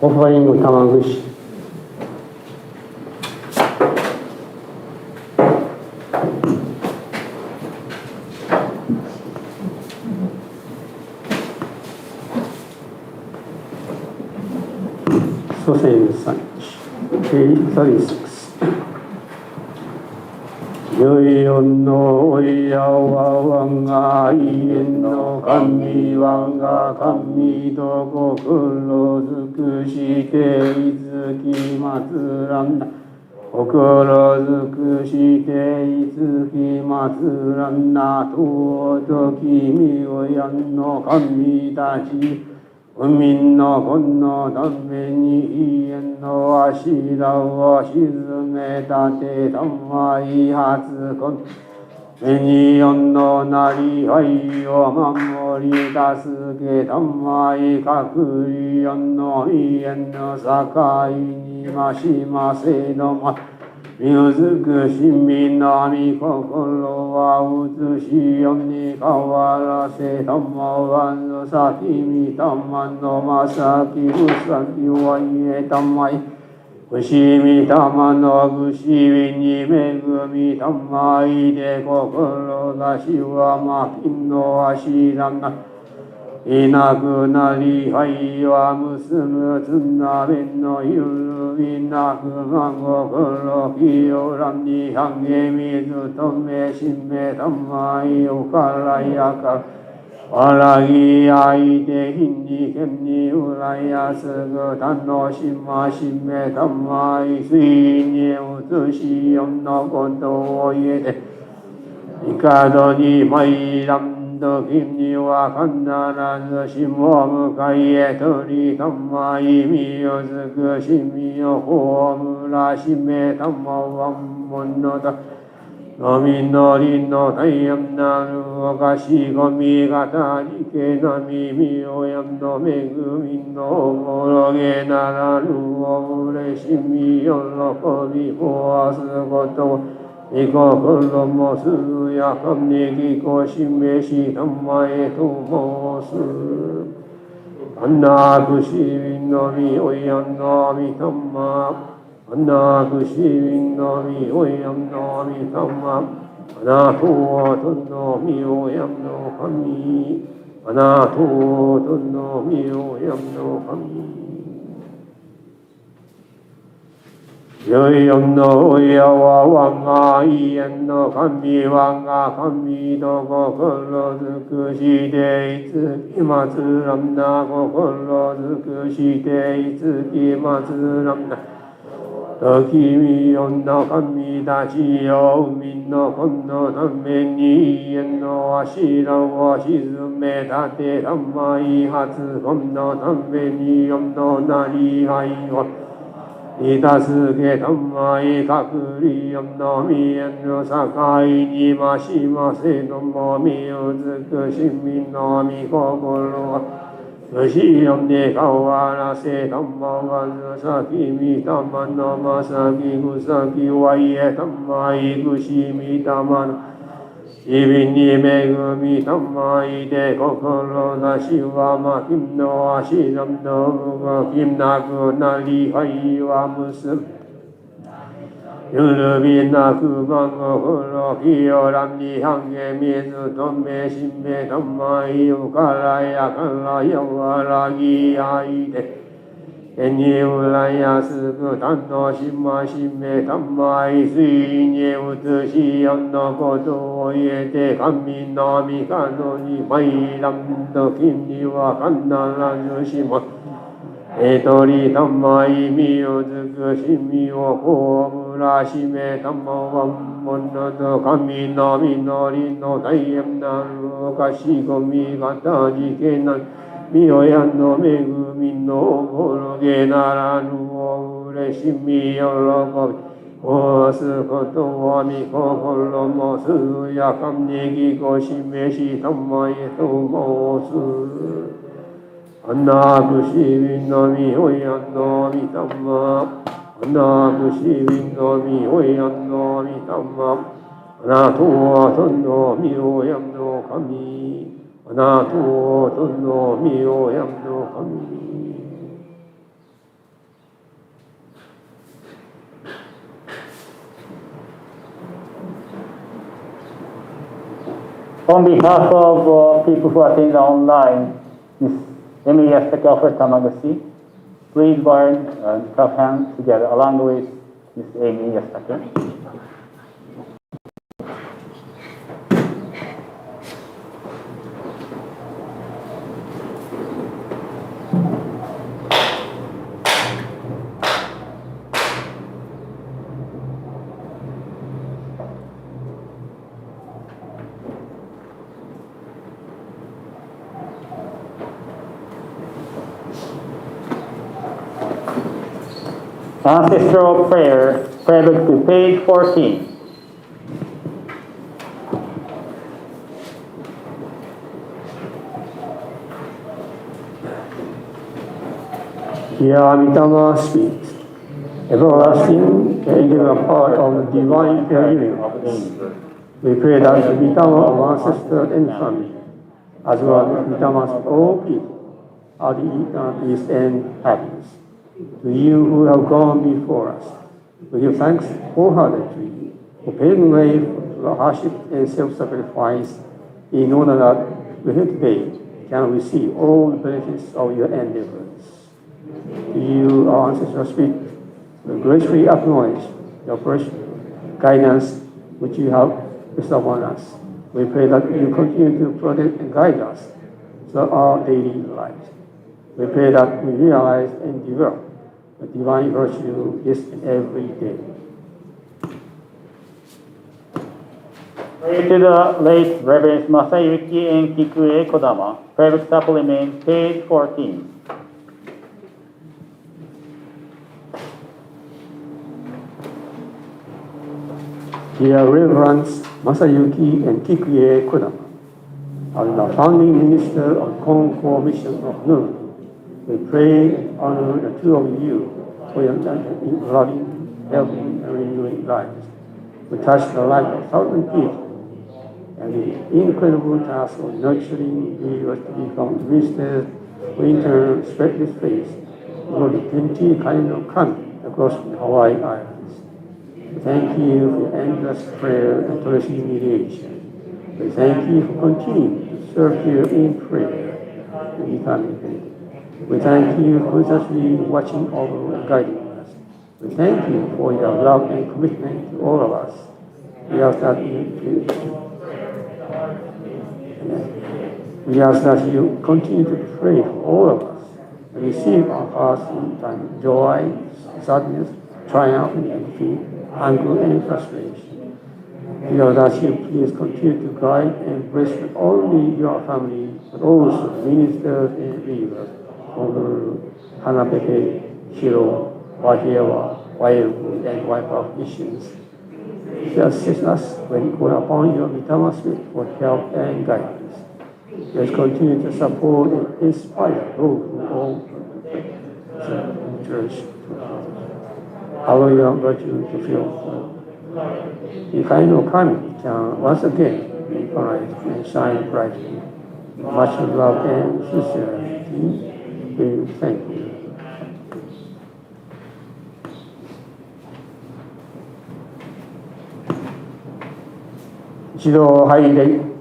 オファリング玉串。祖先産地、36。14の親は我が家の神、我が神と心尽くしていつき祭らんな。心尽くしていつき祭らんな。尊き御親の神たち、海の子のために家の柱を沈め立てたまい初子目に世のなりわいを守り助けたまい隠り世の家の境にましませども美しみなみ心は映しよに変わらせたまわぬ先みたまのまさきうさきは言えたまい不思みたまの不思議に恵みたまいで心なしはまきの足らないなくなり愛は結むつなべのゆるみなくま心清らに励みずとめしめたまいおからやか笑い合いで日にけにうらやすぐ楽しましめたまいついに移しよのことを言えて帝に参らん時には必ずしも迎え取りたまい身を尽くし身を葬らしめたまわんものだのみのりの大安なるおかしごみがたりけなみみおやの恵みのおもろげならぬおうれしみ喜び壊すことを御心もするやかにぎこ示したまえと申す。あなくしみのみおやのみたま。あなくしみのみおやのみたま。あなとのみおやの神。あなとのみおやの神。14の親は我が家の神我が神と心尽くしていつき祭らんな心尽くしていつき祭らんな時見よの神たちよ海の子のために家の柱を沈め立てたまい初子のために世のなりわいをいたすけたまいかくりよのみえの境にましませどもみを尽くしみのみ心は不思よに変わらせたまわずさきみたまのまさきぐさきは言えたまいぐしみたまの日々に恵みたまいで心なしはまきの足らの動きなくなり愛は結ぶゆるびなくま心清らに励みずとめしめたまいよからやから和らぎ合いで手にうらやすく楽しましめたまいついに移しよのことを言えて神の御門に参らん時には必ずしも鳥たまいみを尽くしみをこぶらしめたまわんものと神の実りの大変なるおかしごみがたじけなみよやの恵みのおぼろげならぬおうれしみ喜びおすことはみ心もすやかにぎこ示したまえと申すアナブシビのみおやのみたまアナブシビのみおやのみたまあなたとのみおやの神あなたとのみおやの神On behalf of people who attend online, Ms. Emi Yasutake offers Tamaguchi. Please burn and clap hands together along with Ms. Emi Yasutake. Ancestral prayer, prayer book to page 14. Here Amitabha speaks. Everlasting angel part of the divine universe. We pray that the Amitabha of ancestors and family, as well as the Amitabhas of all people, are the eternal peace and happiness. To you who have gone before us, we give thanks wholeheartedly for paving way for hardship and self-sacrifice in order that we here today can receive all the benefits of your endeavors. To you, our ancestral spirit, we gracefully acknowledge your precious guidance which you have bestowed upon us. We pray that you continue to protect and guide us throughout our daily lives. We pray that we realize and develop the divine virtue this and every day. Pray to the late Reverend Masayuki and Kikuye Kodama, prayer book supplement, page 14. Dear Reverends Masayuki and Kikuye Kodama, as the founding minister of Konko mission of Honolulu, we pray and honor the two of you for your loving, helping, and renewing lives. We touch the life of thousands of people and the incredible task of nurturing believers to become ministers who in turn spread this faith over the 20 kinds of countries across the Hawaii Islands. We thank you for your endless prayer and tolerant mediation. We thank you for continuing to serve here in prayer and eternity. We thank you for constantly watching over and guiding us. We thank you for your love and commitment to all of us. We ask that you continue to pray for all of us and receive our hearts in time, joy, sadness, triumph, and defeat, anger, and frustration. We ask that you please continue to guide and bless not only your family, but also ministers and believers. Honolulu, Hanapepe, Shiro, Wahiawa, Wairuku, and Waipa missions. Please assist us when we call upon your Mitama Spirit for help and guidance. Let's continue to support and inspire those who all the church. Allow your virtue to fill. The kind of coming can once again be bright and shine brightly. Much love and sincerity. We thank you. 一度拝礼。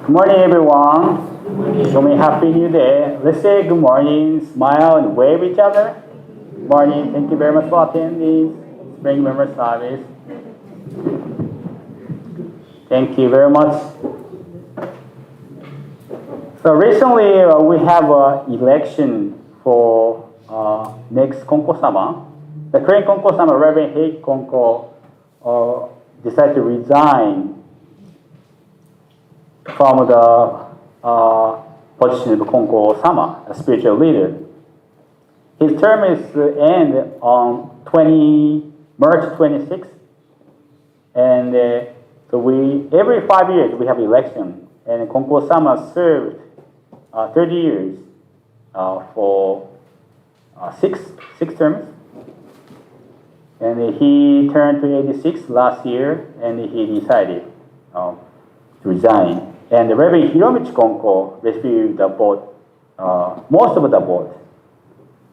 Good morning, everyone. Show me happy new day. Let's say good morning, smile, and wave each other. Good morning. Thank you very much for attending spring member service. Thank you very much. So recently we have an election for next Konko-sama. The current Konko-sama, Reverend Heikki Konko, decided to resign from the position of Konko-sama, a spiritual leader. His term is end on March 26th, and so every 5 years we have election, and Konko-sama served 30 years for six terms, and he turned to 86 last year, and he decided to resign. And Reverend Hiromichi Konko received the vote, most of the vote,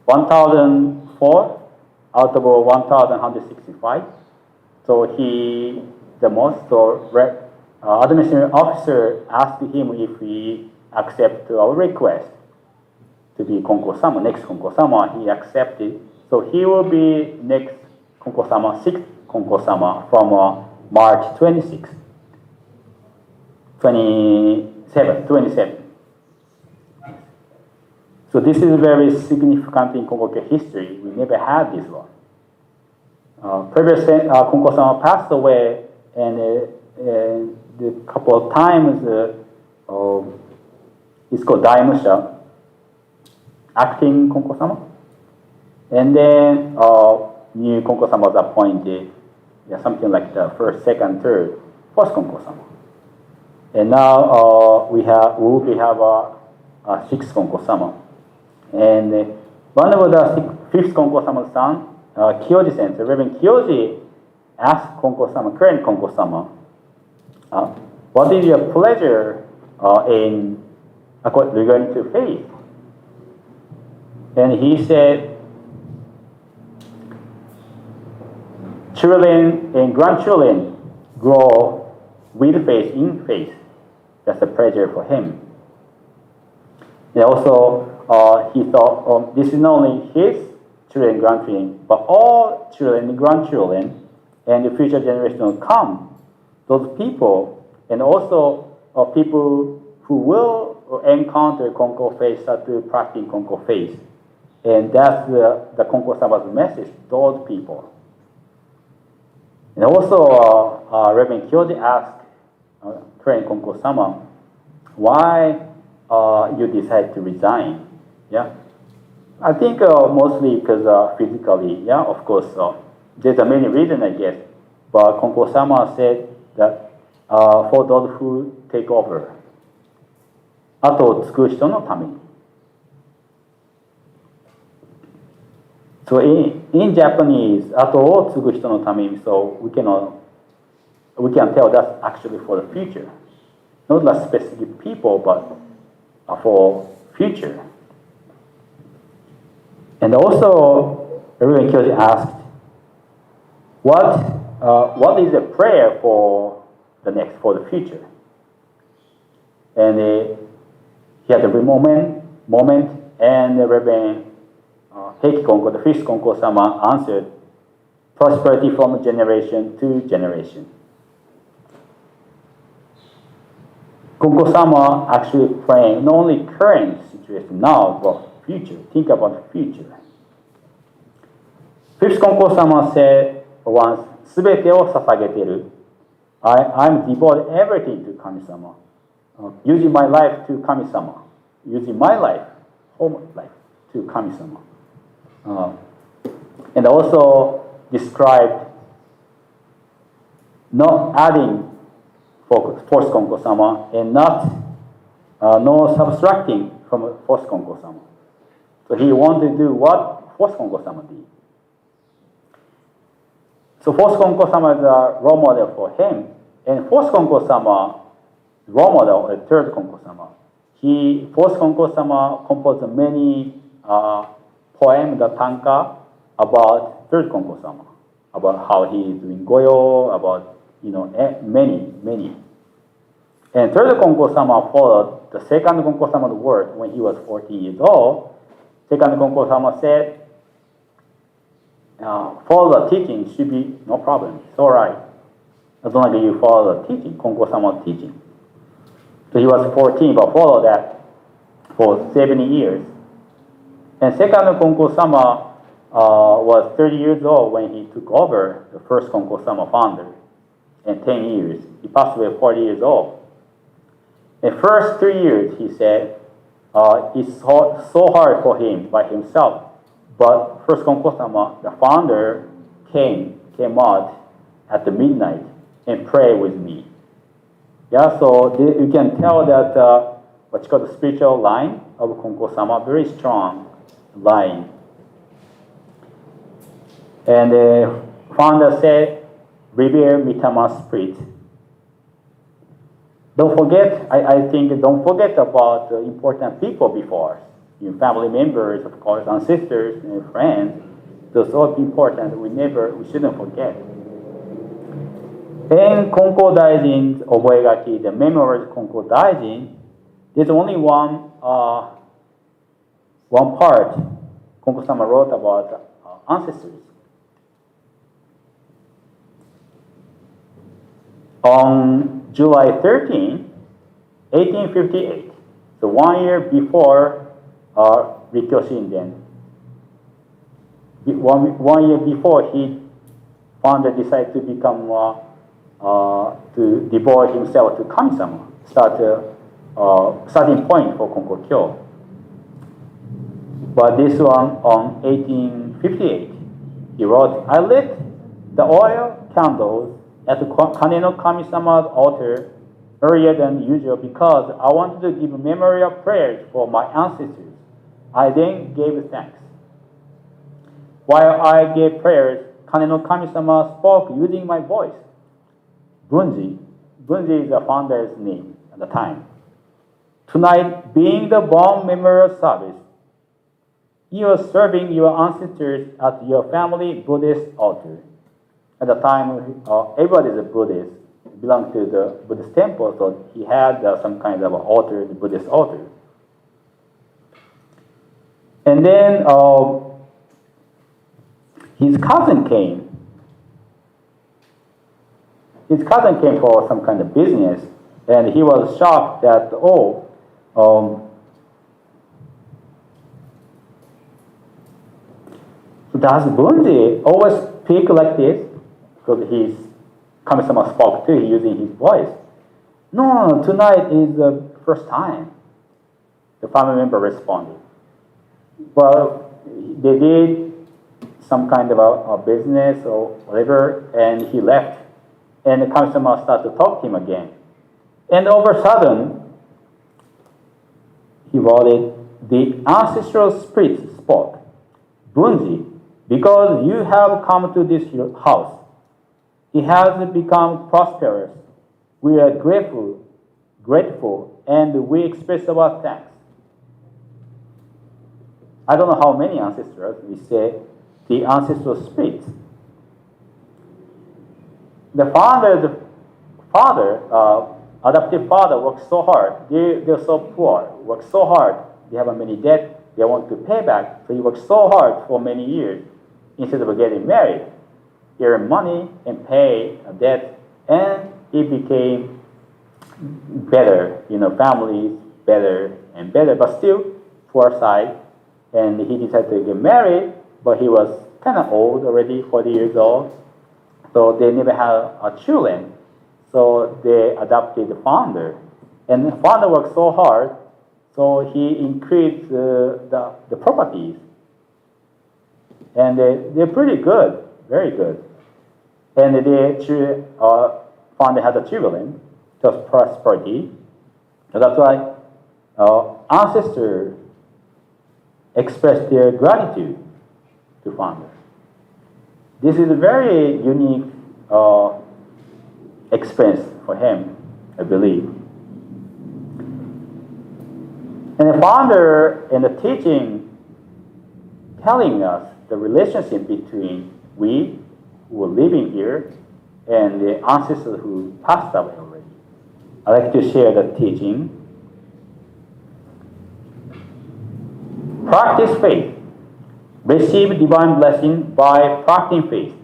1,004 out of 1,165. So the most. So administrative officer asked him if he accept our request to be Konko-sama, next Konko-sama. He accepted. So he will be next Konko-sama, sixth Konko-sama from March 26th. 27. So this is very significant in Konko history. We never had this one. Previous Konko-sama passed away, and the couple of times it's called Daimusha, acting Konko-sama, and then new Konko-sama was appointed, something like the first, second, third, fourth Konko-sama. And now we will have a sixth Konko-sama. And one of the fifth Konko-sama's son, Kyoji-sensei, Reverend Kyoji, asked Konko-sama, current Konko-sama, what is your pleasure regarding to faith? And he said, children and grandchildren grow with faith in faith. That's a pleasure for him. And also, he thought this is not only his children and grandchildren, but all children and grandchildren and the future generation will come. Those people, and also people who will encounter Konko faith, start to practice Konko faith. And that's the Konko-sama's message to those people. And also, Reverend Kyoji asked current Konko-sama, why you decide to resign? I think mostly because physically, of course, there's a many reasons, I guess. But Konko-sama said that for those who take over, 後を継ぐ人のために. So in Japanese, 後を継ぐ人のために, so we can tell that's actually for the future. Not the specific people, but for future. And also, Reverend Kyoji asked, what is a prayer for the future? And he had a moment, and Reverend Heikki Konko, the fifth Konko-sama, answered, prosperity from generation to generation. Konko-sama actually praying not only current situation now, but future. Think about the future. Fifth Konko-sama said once, すべてを捧げている. I'm devoted everything to Kami-sama. Using my life to Kami-sama. Using my life, whole life, to Kami-sama. And also described not adding fourth Konko-sama and no subtracting from fourth Konko-sama. So he wanted to do what fourth Konko-sama did. So fourth Konko-sama is a role model for him, and fourth Konko-sama role model is third Konko-sama. Fourth Konko-sama composed many poems, the tanka, about third Konko-sama, about how he is doing goyo, about many. And third Konko-sama followed the second Konko-sama's word when he was 14 years old. Second Konko-sama said, follow the teaching should be no problem. It's all right. As long as you follow the teaching, Konko-sama's teaching. So he was 14, but followed that for 70 years. And second Konko-sama was 30 years old when he took over the first Konko-sama founder. In 10 years, he passed away 40 years old. In first 3 years, he said, it's so hard for him by himself. But first Konko-sama, the founder, came out at the midnight and prayed with me. Yeah, so you can tell that what's called the spiritual line of Konko-sama, very strong line. And the founder said, revere Mitama's spirit. Don't forget, I think, don't forget about the important people before us. Your family members, of course, ancestors and friends. Those are important. We shouldn't forget. In Konko Daijin's Oboegaki, the memoirs of Konko Daijin, there's only one part Konko-sama wrote about ancestors. On July 13, 1858, so 1 year before Rikyo Shinden, 1 year before he decided to become to devote himself to Kami-sama, starting point for Konko Kyo. But this one on 1858, he wrote, I lit the oil candles at the Kane no Kami-sama's altar earlier than usual because I wanted to give memorial prayers for my ancestors. I then gave thanks. While I gave prayers, Kane no Kami-sama spoke using my voice. Bunji is the founder's name at the time. Tonight, being the Bon memorial service, you are serving your ancestors at your family Buddhist altar. At the time, everybody is a Buddhist, belonged to the Buddhist temple, so he had some kind of altar, the Buddhist altar. And then his cousin came. His cousin came for some kind of business, and he was shocked that, does Bunji always speak like this? Because his Kami-sama spoke too, using his voice. No, tonight is the first time. The family member responded. Well, they did some kind of a business or whatever, and he left. And the Kami-sama started to talk to him again. And all of a sudden, he wrote it, the ancestral spirit spoke. Bunji, because you have come to this house, it has become prosperous. We are grateful, and we express our thanks. I don't know how many ancestors we say the ancestral spirits. The adoptive father worked so hard. They're so poor, worked so hard. They have many debt they want to pay back. So he worked so hard for many years instead of getting married. He earned money and pay a debt, and he became better, families better and better, but still poor side. And he decided to get married, but he was kind of old already, 40 years old. So they never had children. So they adopted the founder. And the founder worked so hard, so he increased the properties. And they're pretty good, very good. And the founder had a children, just prosperity. So that's why ancestors expressed their gratitude to founder. This is a very unique experience for him, I believe. And the founder in the teaching telling us the relationship between we who are living here and the ancestors who passed away already. I'd like to share the teaching. Practice faith. Receive divine blessing by practicing faith.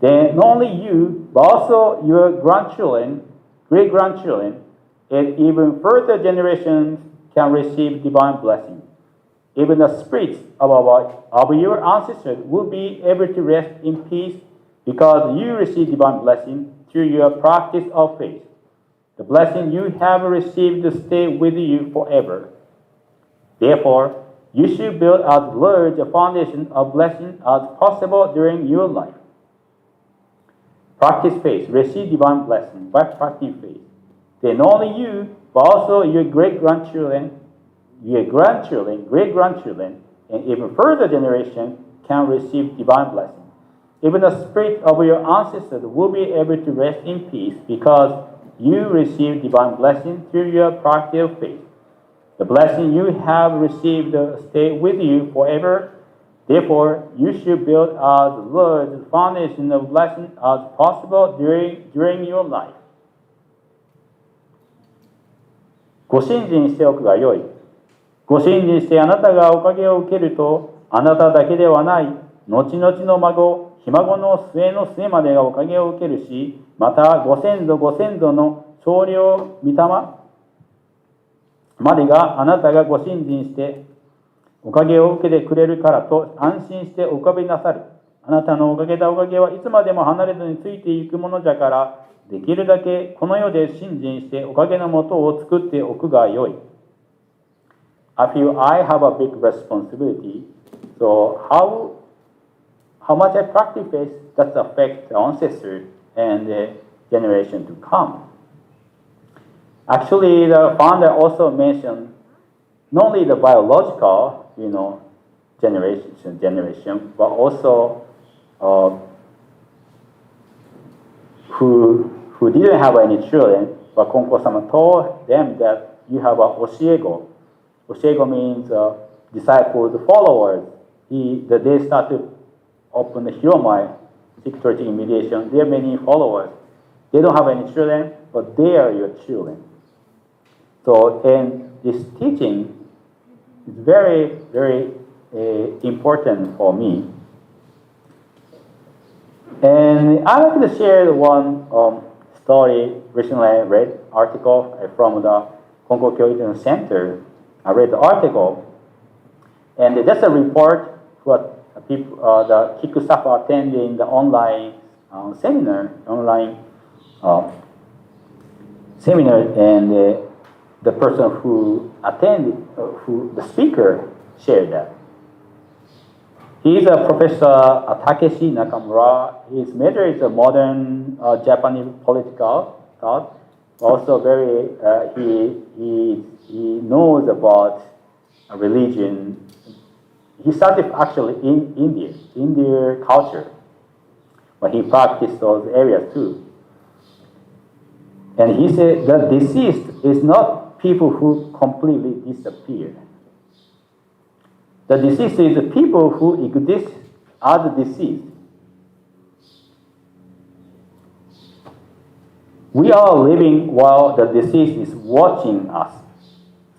Then not only you, but also your grandchildren, great-grandchildren, and even further generations can receive divine blessing. Even the spirits of your ancestors will be able to rest in peace because you receive divine blessing through your practice of faith. The blessing you have received to stay with you forever. Therefore, you should build as large a foundation of blessing as possible during your life. Practice faith. Receive divine blessing by practicing faith. Then not only you, but also your great-grandchildren, great-grandchildren, and even further generation can receive divine blessing. Even the spirit of your ancestors will be able to rest in peace because you receive divine blessing through your practice of faith. The blessing you have received stay with you forever. Therefore, you should build as large a foundation of blessing as possible during your life. ご信心しておくがよい。ご信心してあなたがおかげを受けると、あなただけではない、後々の孫、ひ孫の末の末までがおかげを受けるし、またご先祖ご先祖の精霊御霊までがあなたがご信心しておかげを受けてくれるからと安心してお浮かびなさる。あなたのおかげだおかげはいつまでも離れずについてゆくものじゃから、できるだけこの世で信心しておかげのもとを作っておくがよい。I feel I have a big responsibility. So how much I practice faith does affect the ancestors and the generation to come. Actually, the founder also mentioned not only the biological, generation, but also who didn't have any children, but Konko-sama told them that you have a oshiego. Oshiego means disciples, followers. They started open the Hiromai, Sikh church in mediation. There are many followers. They don't have any children, but they are your children. So, and this teaching is very, very important for me. And I like to share one story. Recently, I read article from the Konko Kyoten Center. I read the article, and just a report what people, the Kikusafa attending the online seminar, and the person who attended, the speaker shared that. He's a Professor Takeshi Nakamura. His major is a modern Japanese political thought. Also, very he knows about religion. He started actually in India culture, but he practiced those areas too. And he said the deceased is not people who completely disappeared. The deceased is the people who exist as deceased. We are living while the deceased is watching us.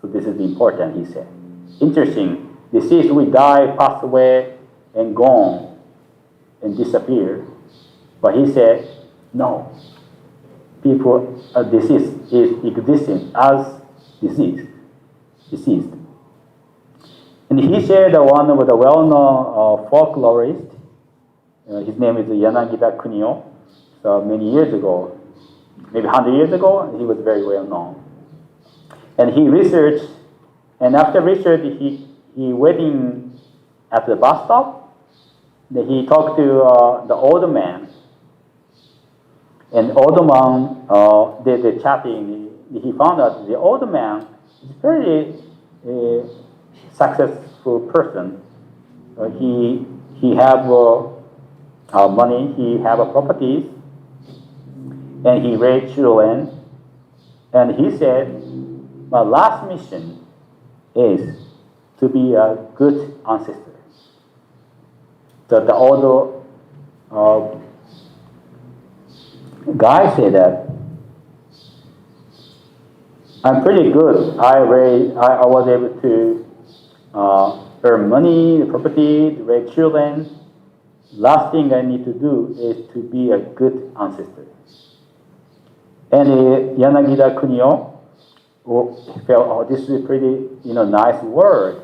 So this is important, he said. Interesting. Deceased, we die, pass away, and gone, and disappear. But he said, no. People, deceased is existing as deceased. And he shared one of the well-known folklorist. His name is Yanagita Kunio. So many years ago, maybe 100 years ago, he was very well known. And he researched, and after research, he waiting at the bus stop. Then he talked to the older man. And the older man, they chatting. He found out the older man is a very successful person. He have money. He have properties, and he raised children. And he said, "My last mission is to be a good ancestor." So the older guy said that I'm pretty good. I was able to earn money, the property, to raise children. Last thing I need to do is to be a good ancestor. And Yanagida Kunio felt, oh, this is a pretty, nice word.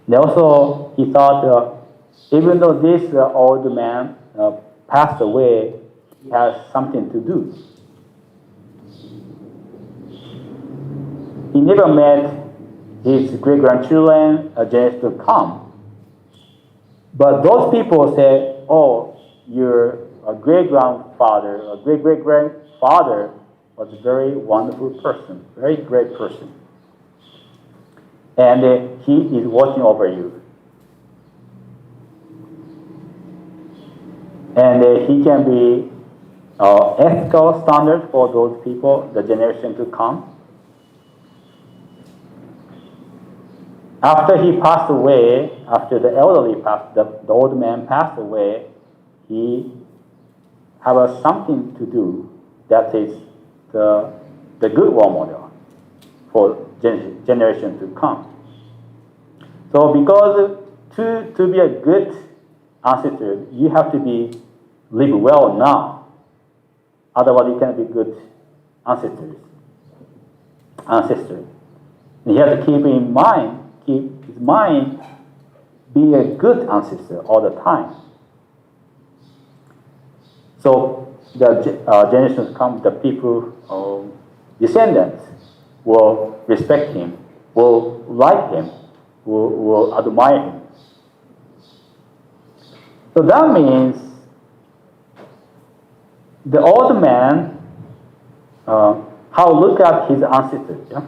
And also, he thought, even though this old man passed away, he has something to do. He never met his great-grandchildren, generations to come. But those people say, oh, your great-grandfather, or great-great-grandfather was a very wonderful person, very great person. And he is watching over you. And he can be ethical standard for those people, the generation to come. After he passed away, after the old man passed away, he had something to do that is the good role model for generation to come. So because to be a good ancestor, you have to live well now. Otherwise, you cannot be good ancestor. And you have to keep his mind, be a good ancestor all the time. So the generations come, the people, descendants will respect him, will like him, will admire him. So that means the old man, how look at his ancestors, yeah?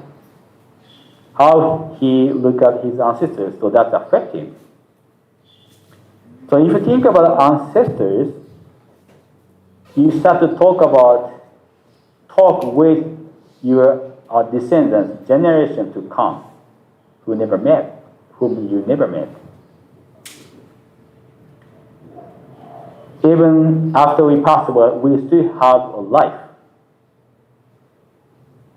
How he look at his ancestors, so that affect him. So if you think about ancestors, you start to talk with your descendants, generation to come, whom you never met. Even after we pass away, we still have a life.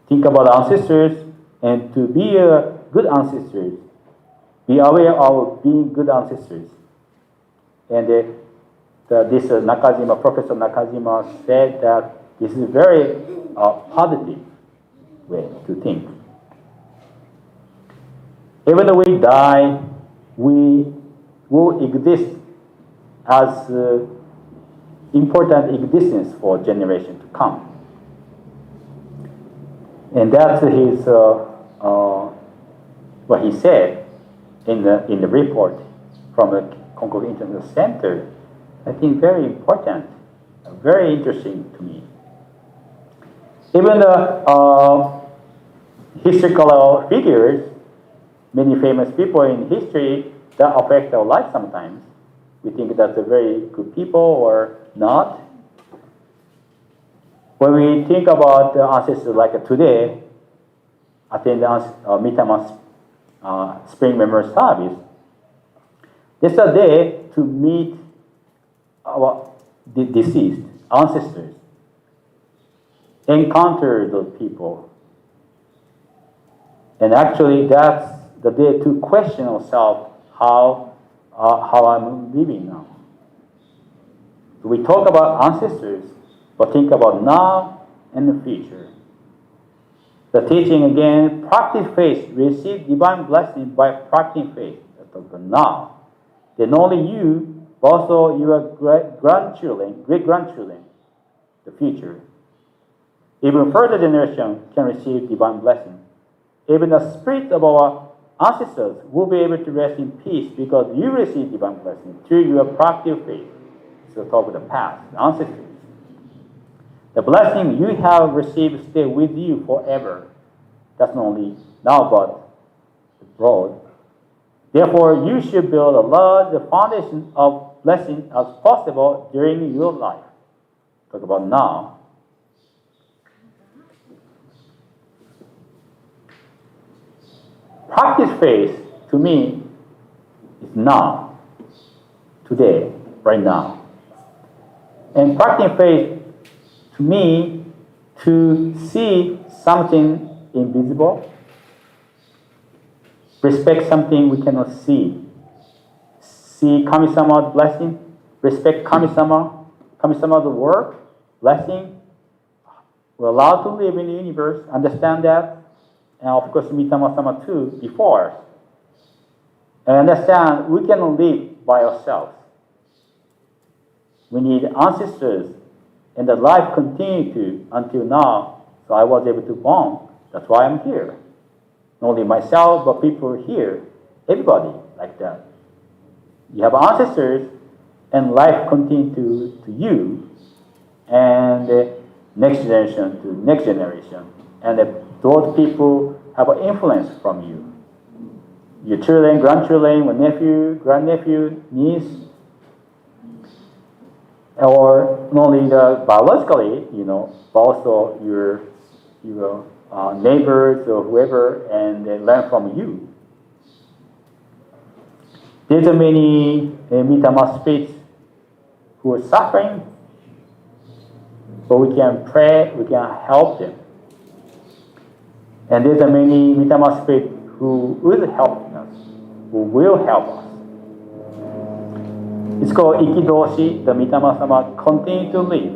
Think about ancestors, and to be a good ancestors, be aware of being good ancestors. And Professor Nakajima said that this is a very positive way to think. Even though we die, we will exist as important existence for generation to come. And that's his what he said in the report from the Konko International Center. I think very important, very interesting to me. Even the historical figures, many famous people in history, that affect our life sometimes. We think that's a very good people or not. When we think about the ancestors like today, attend the Midtown Spring Memorial Service, this is a day to meet our deceased ancestors, encounter those people. And actually that's the day to question ourselves how I'm living now. So we talk about ancestors, but think about now and the future. The teaching again, practice faith, receive divine blessing by practicing faith. That's the now. Then only you, but also your great-grandchildren, the future. Even further generation can receive divine blessing. Even the spirit of our ancestors will be able to rest in peace because you receive divine blessing through your practice faith. So talk about the past, the ancestors. The blessing you have received stay with you forever. That's not only now but abroad. Therefore, you should build a large foundation of blessing as possible during your life. Talk about now. Practice faith, to me, is now, today, right now. And practicing faith, to me, to see something invisible, respect something we cannot see, see Kami-sama's blessing, respect Kami-sama's work, blessing. We're allowed to live in the universe, understand that, and of course Mitama-sama too, before us. And understand we cannot live by ourselves. We need ancestors, and the life continued to until now, so I was able to born. That's why I'm here. Not only myself, but people here, everybody like that. You have ancestors, and life continues to you, and next generation to next generation. And those people have an influence from you. Your children, grandchildren, your nephew, grandnephew, niece, or not only biologically, but also your neighbors or whoever, and they learn from you. There's many Mitama spirits who are suffering, but we can pray, we can help them. And there's many Mitama spirits who will help us, who will help us. It's called Ikidoshi, the Mitama-sama continue to live,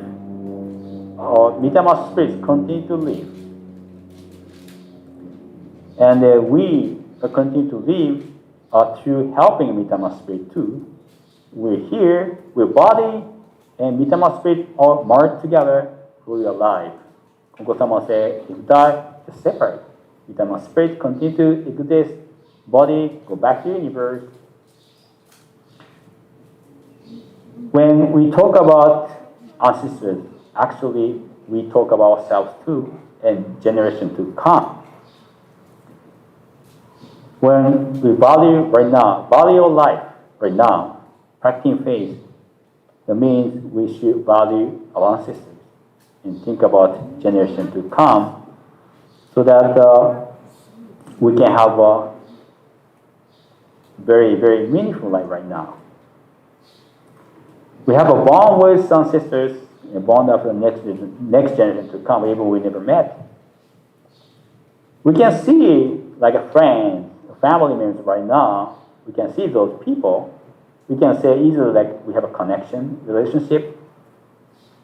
or Mitama spirits continue to live. And we continue to live through helping Mitama spirit too. We're here, we're body, and Mitama spirit all merged together, we're alive. Konko-sama said, if die, just separate. Mitama spirit continue to exist, body, go back to the universe. When we talk about ancestors, actually we talk about ourselves too, and generation to come. When we value right now, value your life right now, practicing faith, that means we should value our ancestors and think about generation to come, so that we can have a very, very meaningful life right now. We have a bond with ancestors, a bond of the next generation to come, even we never met. We can see like a friend, a family members right now. We can see those people. We can say easily like we have a connection, relationship.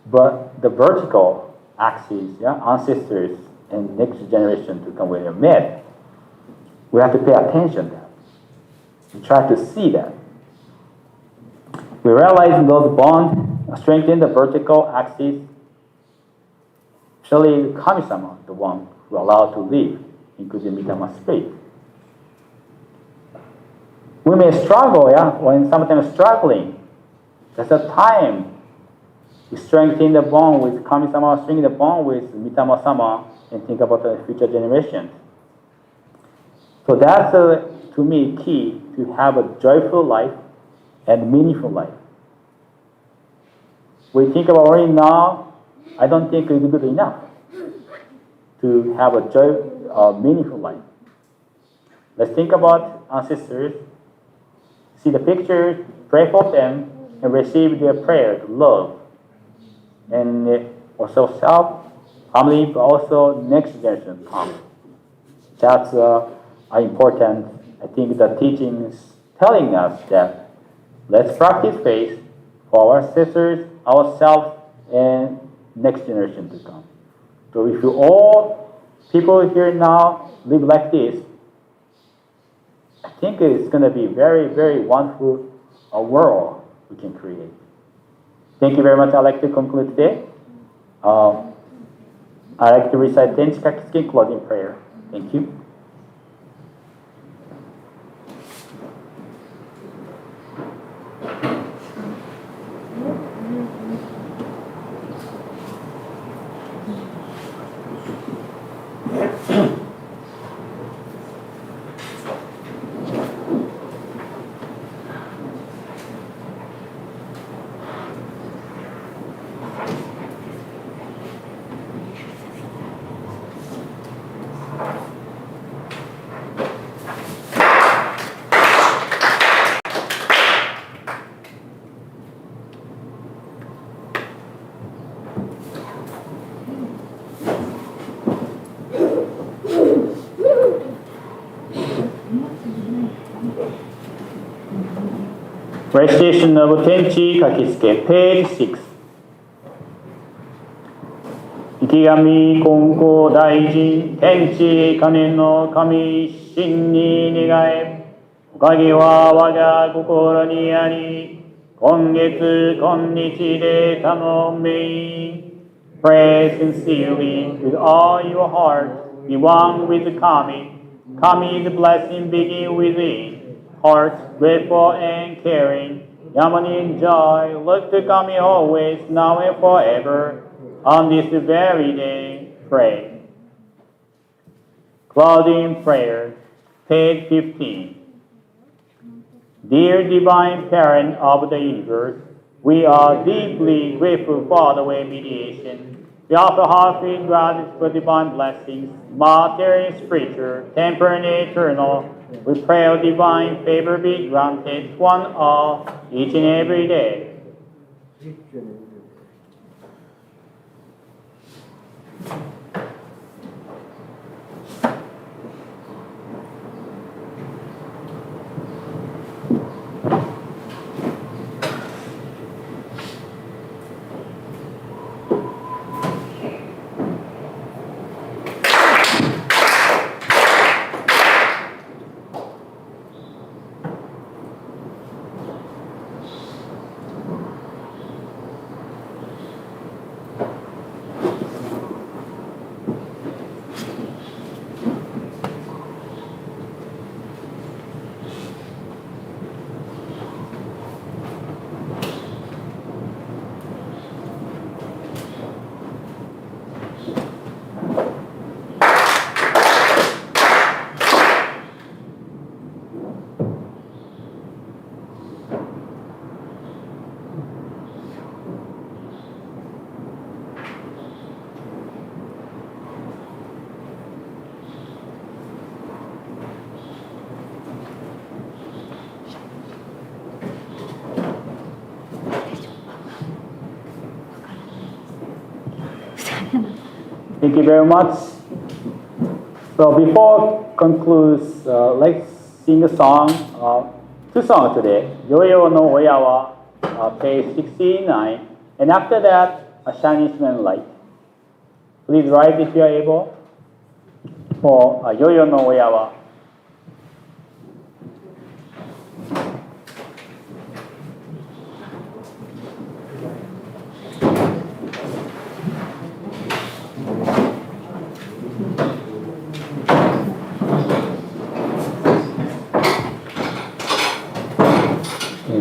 But the vertical axis, ancestors and next generation to come when they're met, we have to pay attention to that. We try to see that. We realize those bonds strengthen the vertical axis, especially Kami-sama, the one who allowed to live, including Mitama spirit. We may struggle, when sometimes struggling. There's a time we strengthen the bond with Kami-sama, strengthen the bond with Mitama-sama, and think about the future generations. So that's, to me, key to have a joyful life and meaningful life. We think about only now, I don't think it's good enough to have a meaningful life. Let's think about ancestors, see the pictures, pray for them, and receive their prayers, love. And also self, family, but also next generation come. That's important. I think the teaching is telling us that let's practice faith for our sisters, ourselves, and next generation to come. So if you all people here now live like this, I think it's going to be very, very wonderful world we can create. Thank you very much. I'd like to conclude today. I'd like to recite Tenchi Kakisuki closing prayer. Thank you. Recitation of Tenchi Kakisuke, page 6. 池上金光大臣、天地金の神真に願え、おかげは我が心にあり、今月今日で頼め。Pray sincerely with all your heart, be one with the kami. Kami's blessing begin within, heart grateful and caring. Yamani joy, look to Kami always, now and forever. On this very day, pray. Closing prayer, page 15. Dear Divine Parent of the universe, we are deeply grateful for the way mediation. We offer heartfelt gratitude for divine blessings, material and spiritual, temporal and eternal. We pray our divine favor be granted to one all, each and every day. Thank you very much. So before concludes, let's sing a song, two songs today. Yo-Yo no Oyawa, page 69, and after that, a Chinese man light. Please write if you are able for Yo-Yo no Oyawa.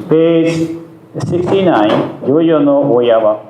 Page 69, Yo-Yo no Oyawa.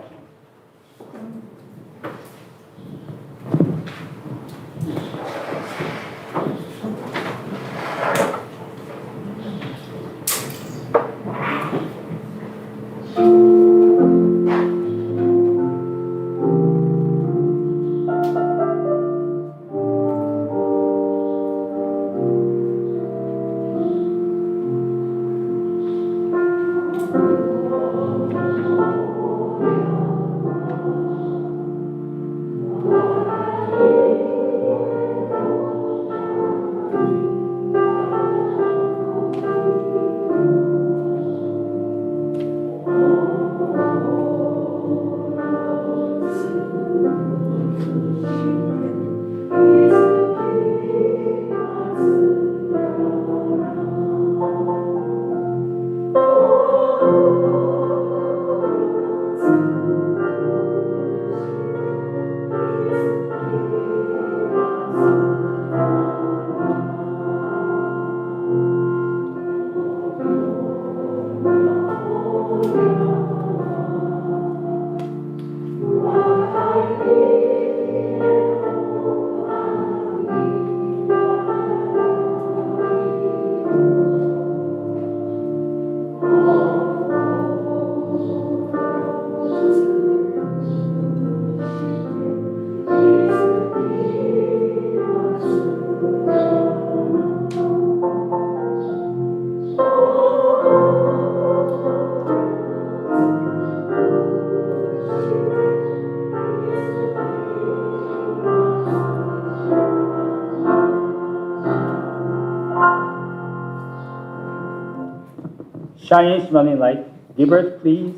shining smiling light. Gilbert, please,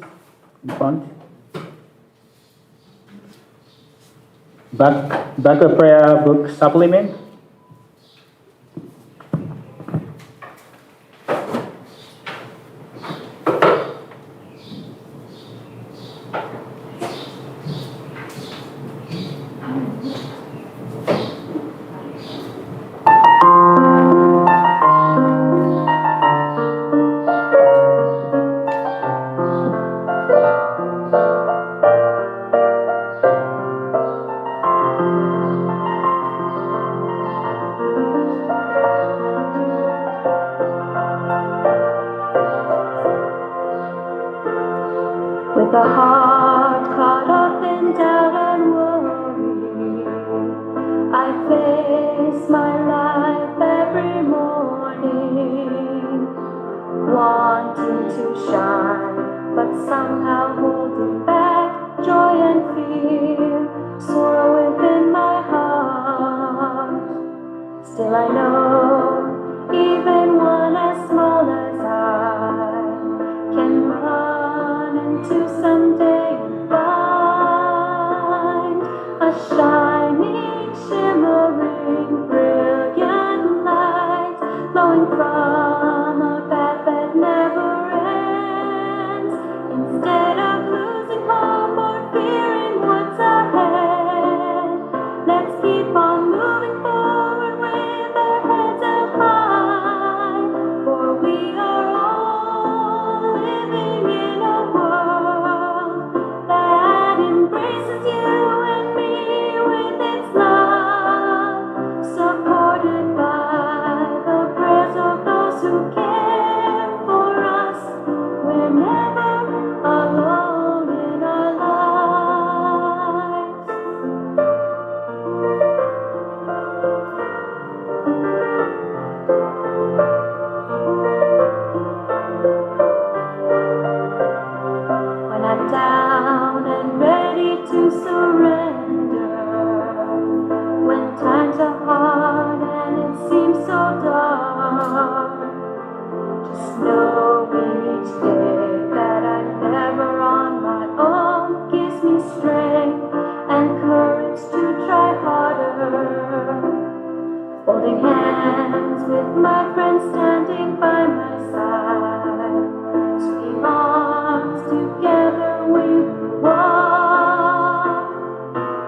in front. Back of prayer book supplement. With a heart caught up in doubt and worry, I face my life every morning, wanting to shine, but somehow holding back joy and fear, sorrow within my heart. Still I know, even one as small as I can run into someday and find a shining, shimmering, brilliant light flowing from a path that never ends. Instead of losing hope or fearing what's ahead, let's keep on moving forward with our heads up high, for we are all living in a world that embraces you and me with its love, supported by the prayers of those who care for us. We're never alone in our lives. When I'm down and ready to surrender, when times are hard and it seems so dark, just knowing each day that I'm never on my own gives me strength and courage to try harder. Holding hands with my friends standing by my side, swinging arms together we will walk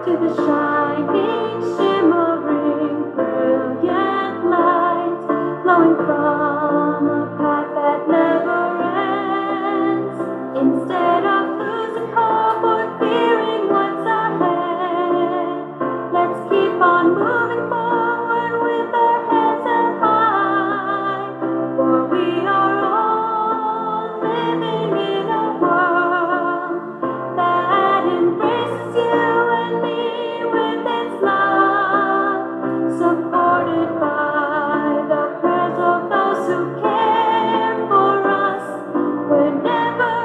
to the shining, shimmering, brilliant light flowing from a path that never ends. Instead of losing hope or fearing what's ahead, let's keep on moving forward with our heads held high, for we are all living in a world that embraces you and me with its love, supported by the prayers of those who care for us. We're never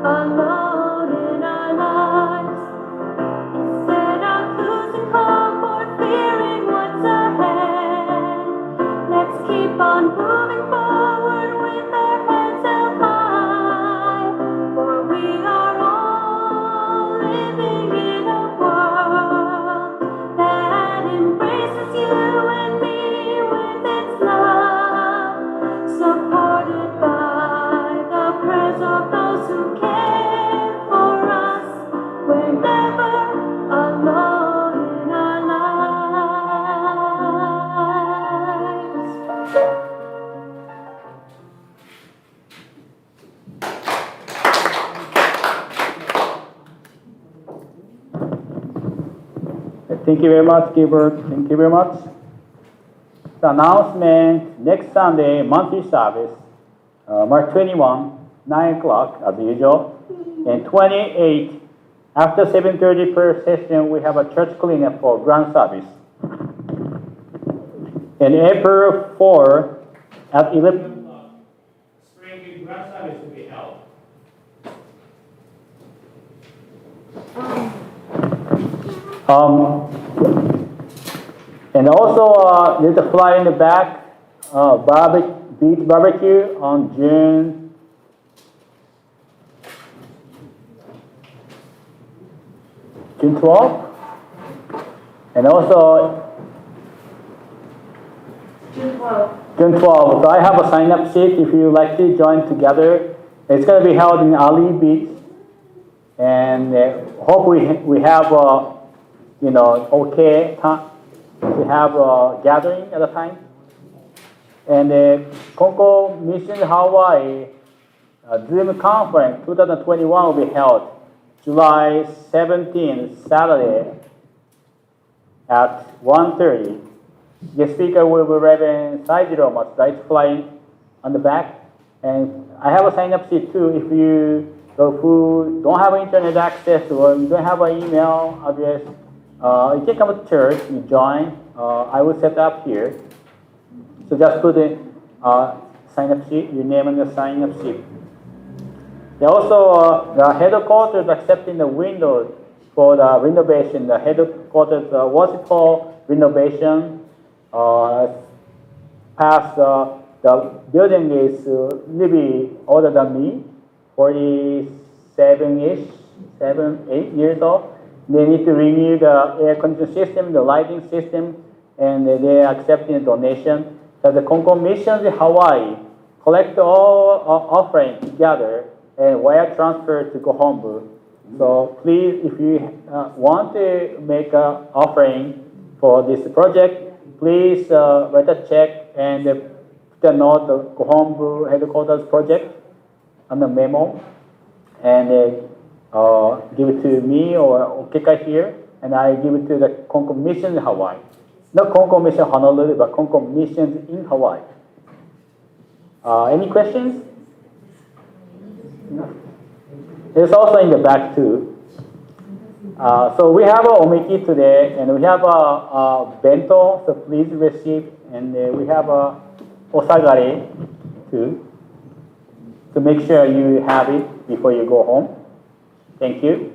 alone in our lives. Instead of losing hope or fearing what's ahead, let's keep on moving forward with our heads held high, for we are all living in a world that embraces you and me with its love, supported by the prayers of those who care for us. We're never alone in our lives. Thank you very much, Gilbert. Thank you very much. The announcement, next Sunday, monthly service, March 21, 9 o'clock as usual. And 28, after 7:30 per session, we have a church cleanup for grand service. And April 4, at 11 o'clock, spring grand service will be held. And also, there's a flyer in the back, beach barbecue on June June 12th. And also June 12th. June 12th. So I have a sign-up sheet if you like to join together. It's going to be held in Ali Beach. And hope we have, okay time to have a gathering at the time. And Konko Mission Hawaii Zoom Conference 2021 will be held July 17th, Saturday at 1:30. The speaker will be Reverend Saijiro Matsuda. It's flying on the back. And I have a sign-up sheet too. If you who don't have internet access or you don't have an email address, you can come to church, you join. I will set up here. So just put in sign-up sheet, your name on the sign-up sheet. There also the headquarters accepting the windows for the renovation. The headquarters, what's it called? Renovation. Past the building is a little bit older than me, 47-ish, 8 years old. They need to renew the air conditioning system, the lighting system, and they are accepting a donation. So the Konko Missions in Hawaii collect all offerings together and wire transfer to Gohombu. So please, if you want to make an offering for this project, please write a check and put a note the Gohombu headquarters project on the memo and give it to me or Okeka here, and I give it to the Konko Missions in Hawaii. Not Konko Mission Honolulu, but Konko Missions in Hawaii. Any questions? No. It's also in the back too. So we have a omiki today, and we have a bento, so please receive, and we have a osagare too. So make sure you have it before you go home. Thank you.